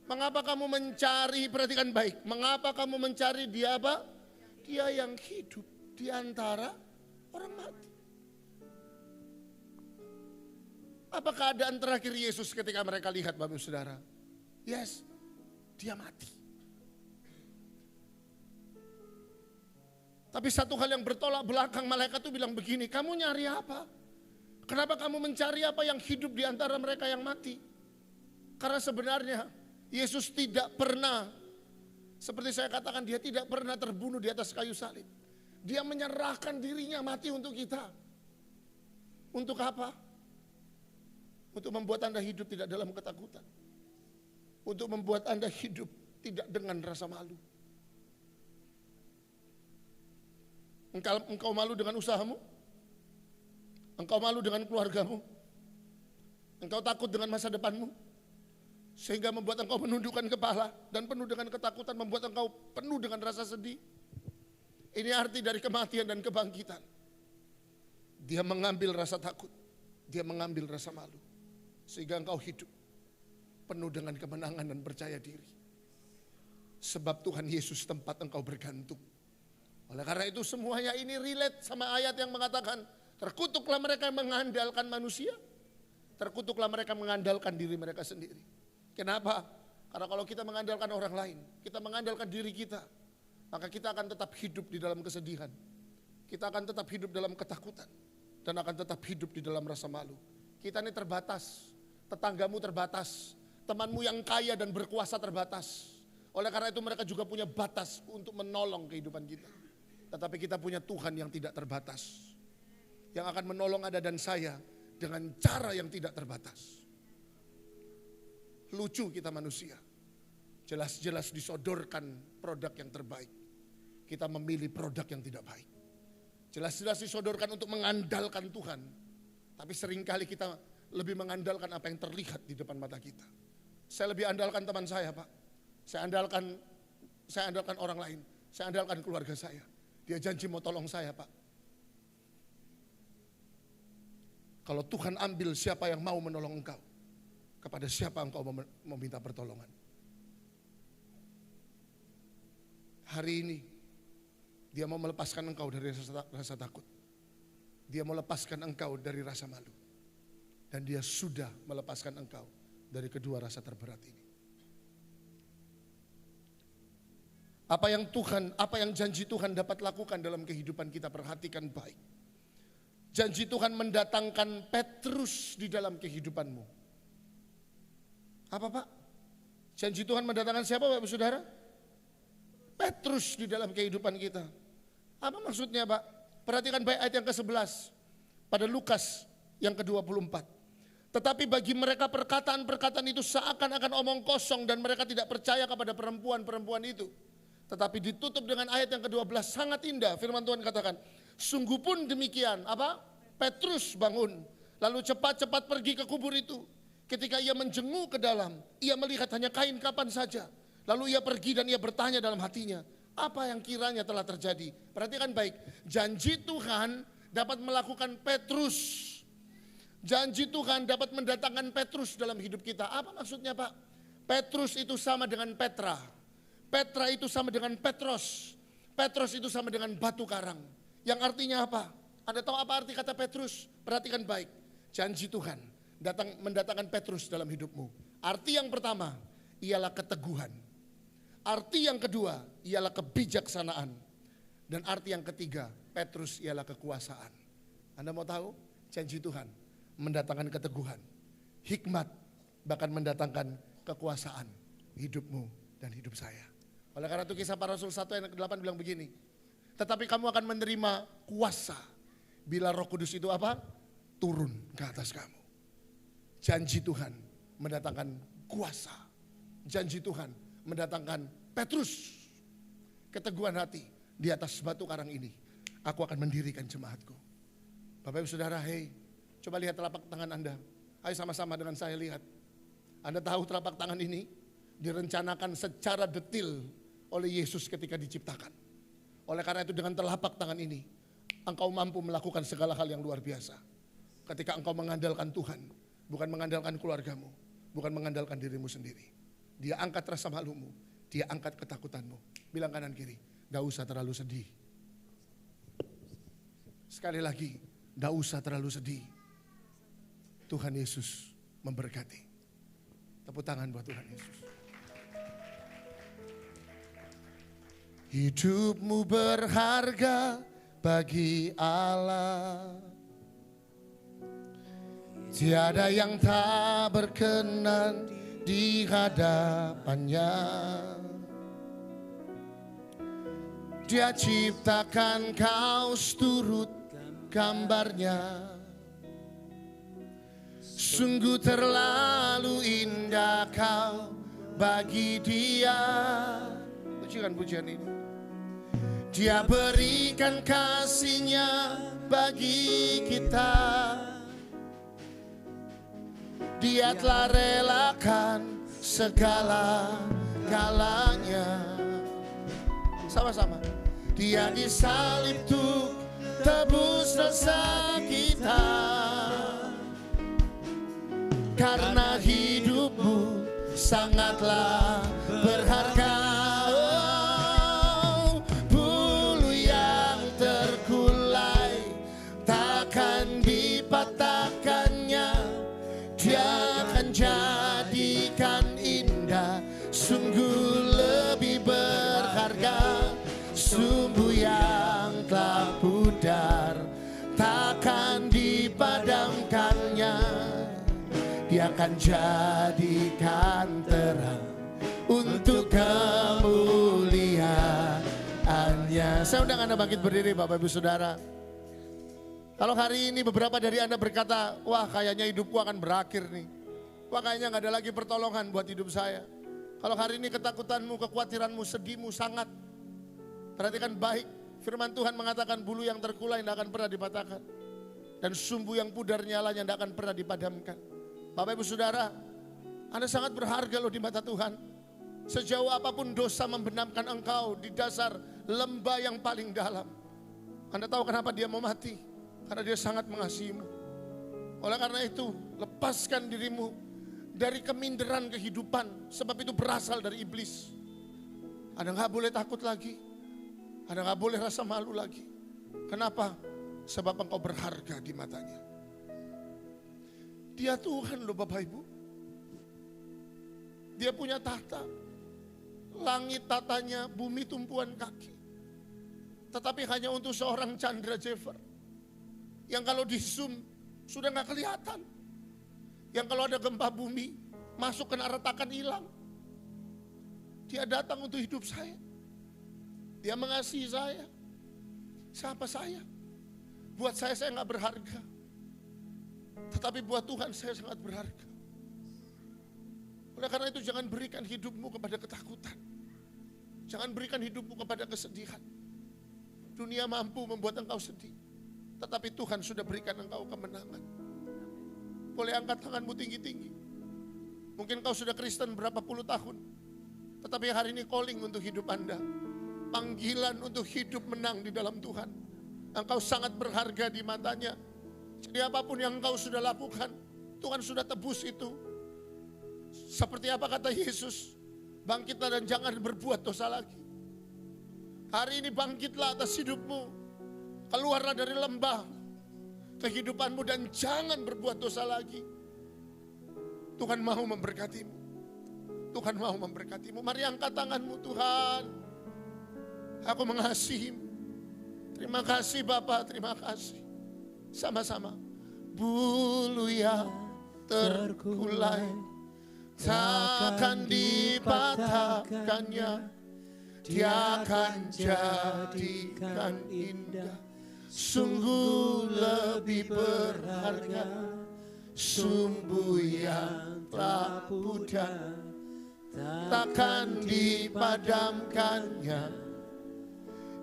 Mengapa kamu mencari, perhatikan baik, mengapa kamu mencari dia apa? Dia yang hidup di antara orang mati. Apa keadaan terakhir Yesus ketika mereka lihat Bapak Saudara? Yes, dia mati. Tapi satu hal yang bertolak belakang, malaikat itu bilang begini, kamu nyari apa? Kenapa kamu mencari apa yang hidup di antara mereka yang mati? Karena sebenarnya Yesus tidak pernah, seperti saya katakan, dia tidak pernah terbunuh di atas kayu salib. Dia menyerahkan dirinya mati untuk kita. Untuk apa? Untuk membuat Anda hidup tidak dalam ketakutan. Untuk membuat Anda hidup tidak dengan rasa malu. Engkau malu dengan usahamu? Engkau malu dengan keluargamu? Engkau takut dengan masa depanmu? Sehingga membuat engkau menundukkan kepala dan penuh dengan ketakutan, membuat engkau penuh dengan rasa sedih. Ini arti dari kematian dan kebangkitan. Dia mengambil rasa takut, dia mengambil rasa malu. Sehingga engkau hidup penuh dengan kemenangan dan percaya diri. Sebab Tuhan Yesus tempat engkau bergantung. Oleh karena itu semuanya ini relate sama ayat yang mengatakan, terkutuklah mereka yang mengandalkan manusia, terkutuklah mereka mengandalkan diri mereka sendiri. Kenapa? Karena kalau kita mengandalkan orang lain, kita mengandalkan diri kita, maka kita akan tetap hidup di dalam kesedihan. Kita akan tetap hidup dalam ketakutan, dan akan tetap hidup di dalam rasa malu. Kita ini terbatas, tetanggamu terbatas, temanmu yang kaya dan berkuasa terbatas. Oleh karena itu mereka juga punya batas untuk menolong kehidupan kita. Tetapi kita punya Tuhan yang tidak terbatas, yang akan menolong Anda dan saya dengan cara yang tidak terbatas. Lucu kita manusia, jelas-jelas disodorkan produk yang terbaik. Kita memilih produk yang tidak baik. Jelas-jelas disodorkan untuk mengandalkan Tuhan, tapi seringkali kita lebih mengandalkan apa yang terlihat di depan mata kita. Saya lebih andalkan teman saya, Pak. Saya andalkan orang lain. Saya andalkan keluarga saya. Dia janji mau tolong saya, Pak. Kalau Tuhan ambil, siapa yang mau menolong engkau? Kepada siapa engkau meminta pertolongan? Hari ini dia mau melepaskan engkau dari rasa takut. Dia mau lepaskan engkau dari rasa malu. Dan dia sudah melepaskan engkau dari kedua rasa terberat ini. Apa yang janji Tuhan dapat lakukan dalam kehidupan kita, perhatikan baik. Janji Tuhan mendatangkan Petrus di dalam kehidupanmu. Apa Pak? Janji Tuhan mendatangkan siapa Bapak Saudara? Petrus di dalam kehidupan kita. Apa maksudnya Pak? Perhatikan baik ayat yang ke-11. Pada Lukas yang ke-24. Tetapi bagi mereka perkataan-perkataan itu seakan-akan omong kosong dan mereka tidak percaya kepada perempuan-perempuan itu. Tetapi ditutup dengan ayat yang ke-12 sangat indah. Firman Tuhan katakan, sungguh pun demikian, apa? Petrus bangun, lalu cepat-cepat pergi ke kubur itu. Ketika ia menjenguk ke dalam, ia melihat hanya kain kapan saja. Lalu ia pergi dan ia bertanya dalam hatinya, apa yang kiranya telah terjadi? Perhatikan baik, janji Tuhan dapat melakukan Petrus. Janji Tuhan dapat mendatangkan Petrus dalam hidup kita. Apa maksudnya Pak? Petrus itu sama dengan Petra. Petra itu sama dengan Petros. Petros itu sama dengan batu karang. Yang artinya apa? Anda tahu apa arti kata Petrus? Perhatikan baik. Janji Tuhan mendatangkan Petrus dalam hidupmu. Arti yang pertama ialah keteguhan. Arti yang kedua ialah kebijaksanaan. Dan arti yang ketiga, Petrus ialah kekuasaan. Anda mau tahu? Janji Tuhan mendatangkan keteguhan, hikmat, bahkan mendatangkan kekuasaan hidupmu dan hidup saya. Oleh karena itu Kisah Para Rasul 1 ayat 8 bilang begini, tetapi kamu akan menerima kuasa bila Roh Kudus itu apa? Turun ke atas kamu. Janji Tuhan mendatangkan kuasa. Janji Tuhan mendatangkan Petrus. Keteguhan hati di atas batu karang ini. Aku akan mendirikan jemaatku. Bapak Ibu Saudara, hei, coba lihat telapak tangan Anda. Ayo sama-sama dengan saya lihat. Anda tahu telapak tangan ini direncanakan secara detil oleh Yesus ketika diciptakan. Oleh karena itu dengan telapak tangan ini, engkau mampu melakukan segala hal yang luar biasa. Ketika engkau mengandalkan Tuhan, bukan mengandalkan keluargamu, bukan mengandalkan dirimu sendiri. Dia angkat rasa malumu, dia angkat ketakutanmu. Bilang kanan kiri, gak usah terlalu sedih. Sekali lagi, gak usah terlalu sedih. Tuhan Yesus memberkati. Tepuk tangan buat Tuhan Yesus. Hidupmu berharga bagi Allah. Tiada yang tak berkenan di hadapannya. Dia ciptakan kau seturut gambarnya. Sungguh terlalu indah kau bagi dia. Pujikan pujian ini. Dia berikan kasihnya bagi kita. Dia telah relakan segala galanya. Sama-sama. Dia disalib untuk tebus dosa kita. Karena hidupmu sangatlah berharga. Oh, bulu yang terkulai takkan dipatahkannya. Dia akan jadikan indah, sungguh lebih berharga. Sumbu yang telah pudar takkan dipadamkannya. Dia akan jadikan terang untuk kemuliaannya. Saya undang Anda bangkit berdiri Bapak Ibu Saudara. Kalau hari ini beberapa dari Anda berkata, wah kayaknya hidupku akan berakhir nih. Wah kayaknya gak ada lagi pertolongan buat hidup saya. Kalau hari ini ketakutanmu, kekhawatiranmu, sedihmu sangat. Perhatikan baik, firman Tuhan mengatakan bulu yang terkulai tidak akan pernah dipatahkan. Dan sumbu yang pudar nyalanya tidak akan pernah dipadamkan. Bapak Ibu Saudara, Anda sangat berharga loh di mata Tuhan. Sejauh apapun dosa membenamkan engkau di dasar lembah yang paling dalam. Anda tahu kenapa dia mau mati? Karena dia sangat mengasihimu. Oleh karena itu, lepaskan dirimu dari keminderan kehidupan, sebab itu berasal dari iblis. Anda gak boleh takut lagi, Anda gak boleh rasa malu lagi. Kenapa? Sebab engkau berharga di matanya. Dia Tuhan loh Bapak Ibu. Dia punya tahta. Langit tatanya, bumi tumpuan kaki. Tetapi hanya untuk seorang Chandra Jeffer. Yang kalau di zoom sudah gak kelihatan. Yang kalau ada gempa bumi, masuk kena retakan hilang. Dia datang untuk hidup saya. Dia mengasihi saya. Siapa saya? Buat saya gak berharga. Tetapi buat Tuhan saya sangat berharga. Oleh karena itu jangan berikan hidupmu kepada ketakutan. Jangan berikan hidupmu kepada kesedihan. Dunia mampu membuat engkau sedih. Tetapi Tuhan sudah berikan engkau kemenangan. Boleh angkat tanganmu tinggi-tinggi. Mungkin kau sudah Kristen berapa puluh tahun. Tetapi hari ini calling untuk hidup Anda. Panggilan untuk hidup menang di dalam Tuhan. Engkau sangat berharga di matanya. Jadi apapun yang engkau sudah lakukan, Tuhan sudah tebus itu. Seperti apa kata Yesus, bangkitlah dan jangan berbuat dosa lagi. Hari ini bangkitlah atas hidupmu. Keluarlah dari lembah kehidupanmu dan jangan berbuat dosa lagi. Tuhan mau memberkatimu. Tuhan mau memberkatimu. Mari angkat tanganmu, Tuhan. Aku mengasihimu. Terima kasih Bapa, terima kasih. Sama-sama. Bulu yang terkulai takkan dipatahkannya. Dia akan jadikan indah. Sungguh lebih berharga sumbu yang telah pudar. Takkan dipadamkannya.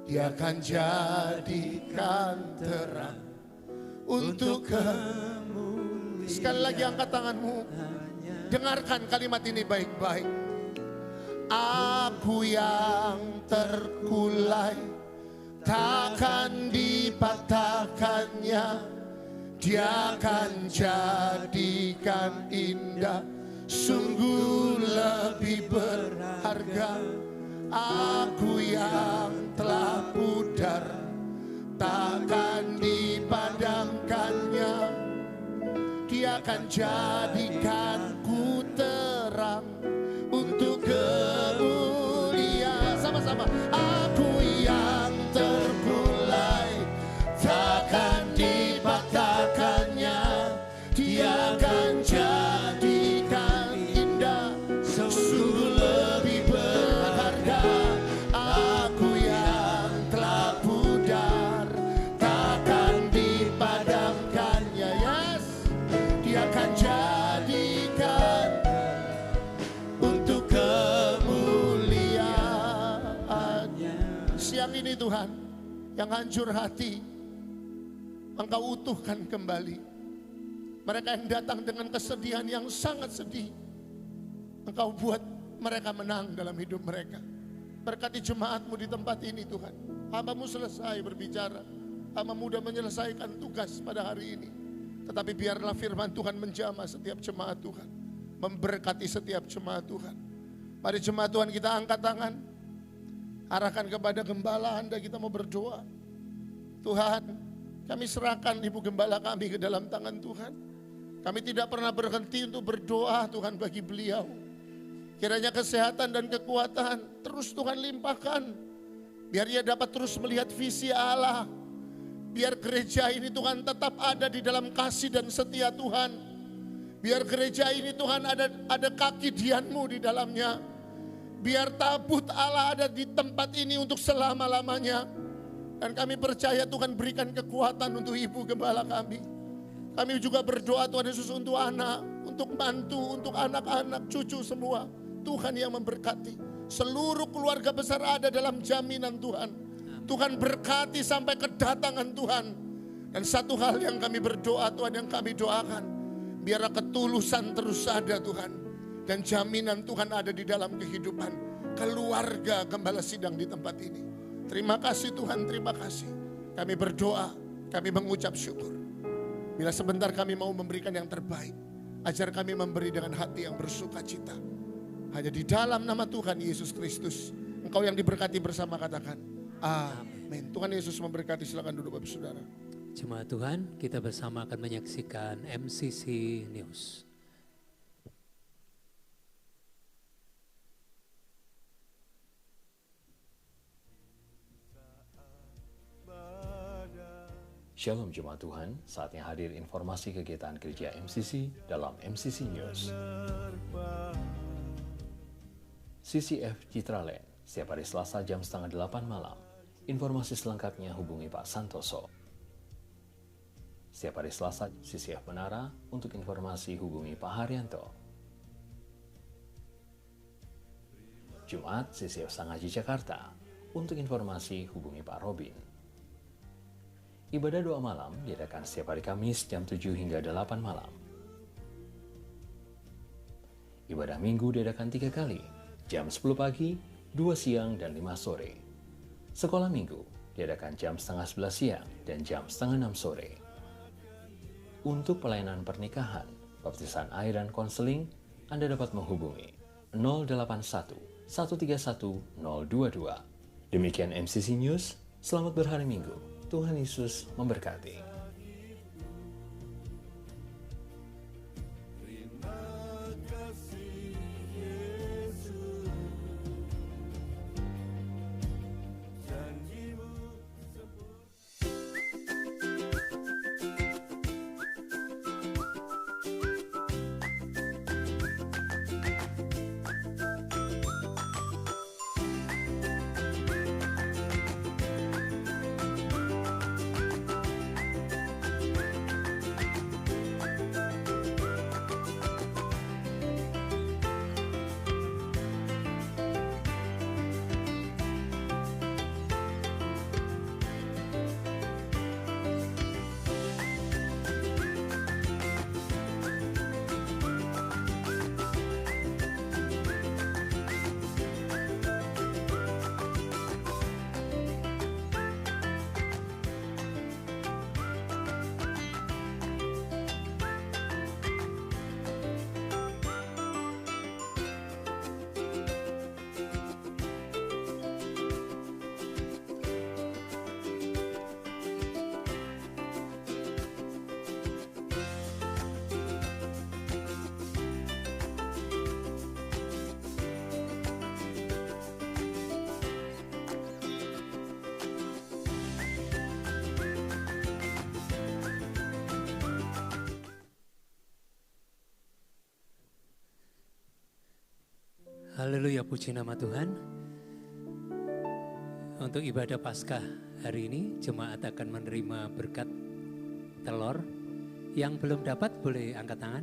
Dia akan jadikan terang untuk kemuliaan. Sekali lagi angkat tanganmu. Dengarkan kalimat ini baik-baik. Aku yang terkulai takkan dipatahkannya. Dia akan jadikan indah. Sungguh lebih berharga. Aku yang telah pudar takkan dipadamkannya. Dia akan jadikanku terang untuk kemuliaan. Sama-sama. Aku yang terkulai takkan dipatahkannya. Dia akan jadikan indah. Sungguh lebih berharga. Aku yang telah pudar takkan dipadamkannya. Yes, dia akan jadikan untuk kemuliaan-Nya. Siang ini Tuhan, yang hancur hati Engkau utuhkan kembali. Mereka yang datang dengan kesedihan yang sangat sedih, Engkau buat mereka menang dalam hidup mereka. Berkati jemaat-Mu di tempat ini Tuhan. Hamba-Mu selesai berbicara. Hamba-Mu sudah menyelesaikan tugas pada hari ini. Tetapi biarlah firman Tuhan menjamah setiap jemaat Tuhan. Memberkati setiap jemaat Tuhan. Mari jemaat Tuhan kita angkat tangan. Arahkan kepada gembala Anda, kita mau berdoa. Tuhan, kami serahkan Ibu Gembala kami ke dalam tangan Tuhan. Kami tidak pernah berhenti untuk berdoa Tuhan bagi beliau. Kiranya kesehatan dan kekuatan terus Tuhan limpahkan. Biar ia dapat terus melihat visi Allah. Biar gereja ini Tuhan tetap ada di dalam kasih dan setia Tuhan. Biar gereja ini Tuhan ada kaki dian-Mu di dalamnya. Biar tabut Allah ada di tempat ini untuk selama-lamanya. Dan kami percaya Tuhan berikan kekuatan untuk Ibu Gembala kami. Kami juga berdoa Tuhan Yesus untuk anak, untuk mantu, untuk anak-anak, cucu semua. Tuhan yang memberkati. Seluruh keluarga besar ada dalam jaminan Tuhan. Tuhan berkati sampai kedatangan Tuhan. Dan satu hal yang kami berdoa Tuhan, yang kami doakan. Biarlah ketulusan terus ada Tuhan. Dan jaminan Tuhan ada di dalam kehidupan keluarga Gembala Sidang di tempat ini. Terima kasih Tuhan, terima kasih. Kami berdoa, kami mengucap syukur. Bila sebentar kami mau memberikan yang terbaik, ajar kami memberi dengan hati yang bersuka cita. Hanya di dalam nama Tuhan Yesus Kristus, Engkau yang diberkati bersama, katakan amin. Tuhan Yesus memberkati, silakan duduk Bapak Saudara. Jemaat Tuhan, kita bersama akan menyaksikan MCC News. Shalom Jemaat Tuhan, saatnya hadir informasi kegiatan gereja MCC dalam MCC News. CCF Citraland, setiap hari Selasa jam 7:30 malam. Informasi selengkapnya hubungi Pak Santoso. Setiap hari Selasa, CCF Menara, untuk informasi hubungi Pak Haryanto. Jumat, CCF Sangaji Jakarta, untuk informasi hubungi Pak Robin. Ibadah doa malam diadakan setiap hari Kamis jam 7 hingga 8 malam. Ibadah minggu diadakan 3 kali, jam 10 pagi, 2 siang, dan 5 sore. Sekolah minggu diadakan jam setengah 11 siang dan jam setengah 6 sore. Untuk pelayanan pernikahan, baptisan air dan konseling, Anda dapat menghubungi 081 131 022. Demikian MCC News, selamat berhari Minggu. Tuhan Yesus memberkati. Haleluya, puji nama Tuhan. Untuk ibadah Paskah hari ini, jemaat akan menerima berkat telur. Yang belum dapat boleh angkat tangan.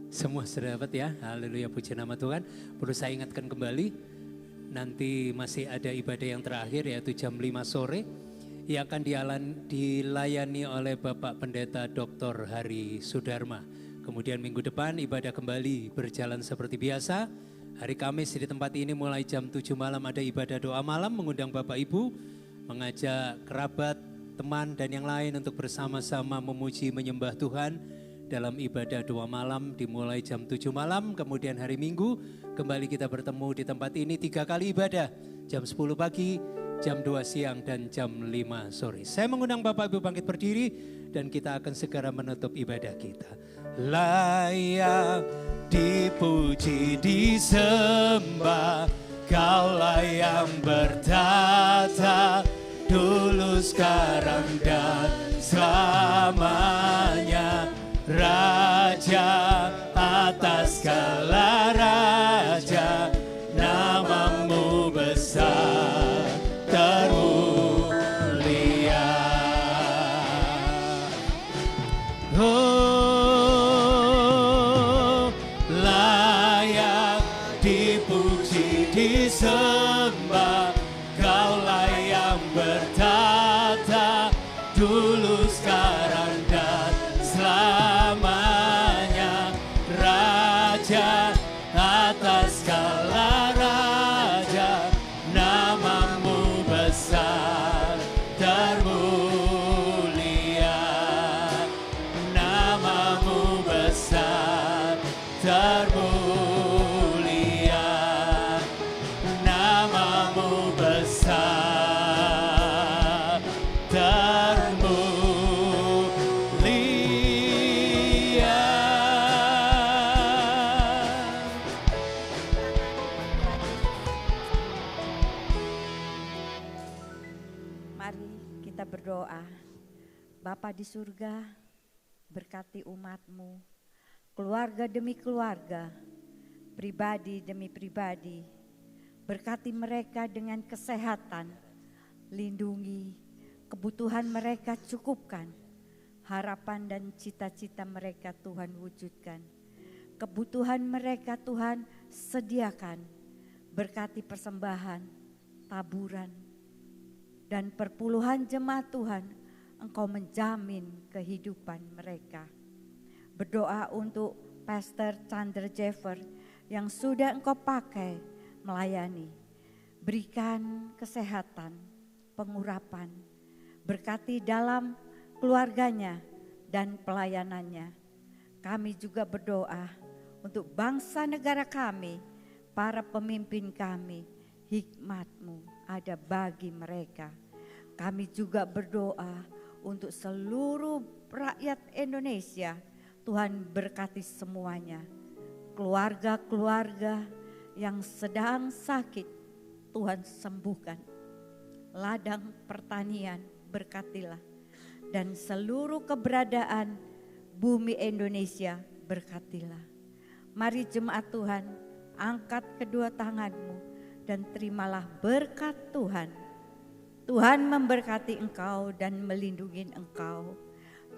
Semua sudah dapat ya, haleluya, puji nama Tuhan. Perlu saya ingatkan kembali, nanti masih ada ibadah yang terakhir yaitu jam 5 sore. Yang akan dilayani oleh Bapak Pendeta Dr. Hari Sudarma. Kemudian minggu depan ibadah kembali berjalan seperti biasa. Hari Kamis di tempat ini mulai jam 7 malam ada ibadah doa malam, mengundang Bapak Ibu, mengajak kerabat, teman dan yang lain untuk bersama-sama memuji menyembah Tuhan dalam ibadah doa malam dimulai jam 7 malam. Kemudian hari Minggu kembali kita bertemu di tempat ini 3 kali ibadah, jam 10 pagi, jam 2 siang dan jam 5 sore. Saya mengundang Bapak Ibu bangkit berdiri dan kita akan segera menutup ibadah kita. Layak dipuji, disembah, Kaulah yang bertata dulu, sekarang dan selamanya. Raja atas segala raja, namamu besar termulia. Layak dipuji, disembah, Kaulah yang bertata dulu, sekarang dan selamanya. Raja atas segala raja, namamu besar termulia. berdoa, Bapa di surga, berkati umat-Mu, keluarga demi keluarga, pribadi demi pribadi, berkati mereka dengan kesehatan, lindungi, kebutuhan mereka cukupkan, harapan dan cita-cita mereka Tuhan wujudkan, kebutuhan mereka Tuhan sediakan, berkati persembahan, taburan, dan perpuluhan jemaat Tuhan, Engkau menjamin kehidupan mereka. Berdoa untuk Pastor Chandra Jeffer yang sudah Engkau pakai melayani. Berikan kesehatan, pengurapan, berkati dalam keluarganya dan pelayanannya. Kami juga berdoa untuk bangsa negara kami, para pemimpin kami, hikmat-Mu ada bagi mereka. Kami juga berdoa untuk seluruh rakyat Indonesia, Tuhan berkati semuanya. Keluarga-keluarga yang sedang sakit, Tuhan sembuhkan. Ladang pertanian berkatilah. Dan seluruh keberadaan bumi Indonesia berkatilah. Mari jemaat Tuhan, angkat kedua tangan-Mu dan terimalah berkat Tuhan. Tuhan memberkati engkau dan melindungi engkau.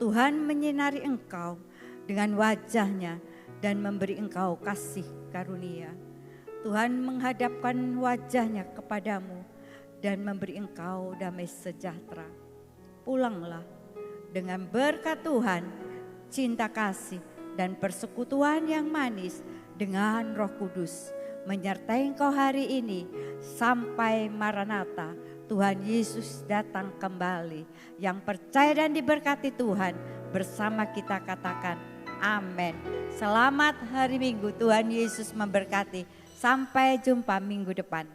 Tuhan menyinari engkau dengan wajah-Nya dan memberi engkau kasih karunia. Tuhan menghadapkan wajah-Nya kepadamu dan memberi engkau damai sejahtera. Pulanglah dengan berkat Tuhan, cinta kasih dan persekutuan yang manis dengan Roh Kudus menyertai engkau hari ini sampai Maranatha. Tuhan Yesus datang kembali. Yang percaya dan diberkati Tuhan, bersama kita katakan amin. Selamat hari Minggu, Tuhan Yesus memberkati. Sampai jumpa minggu depan.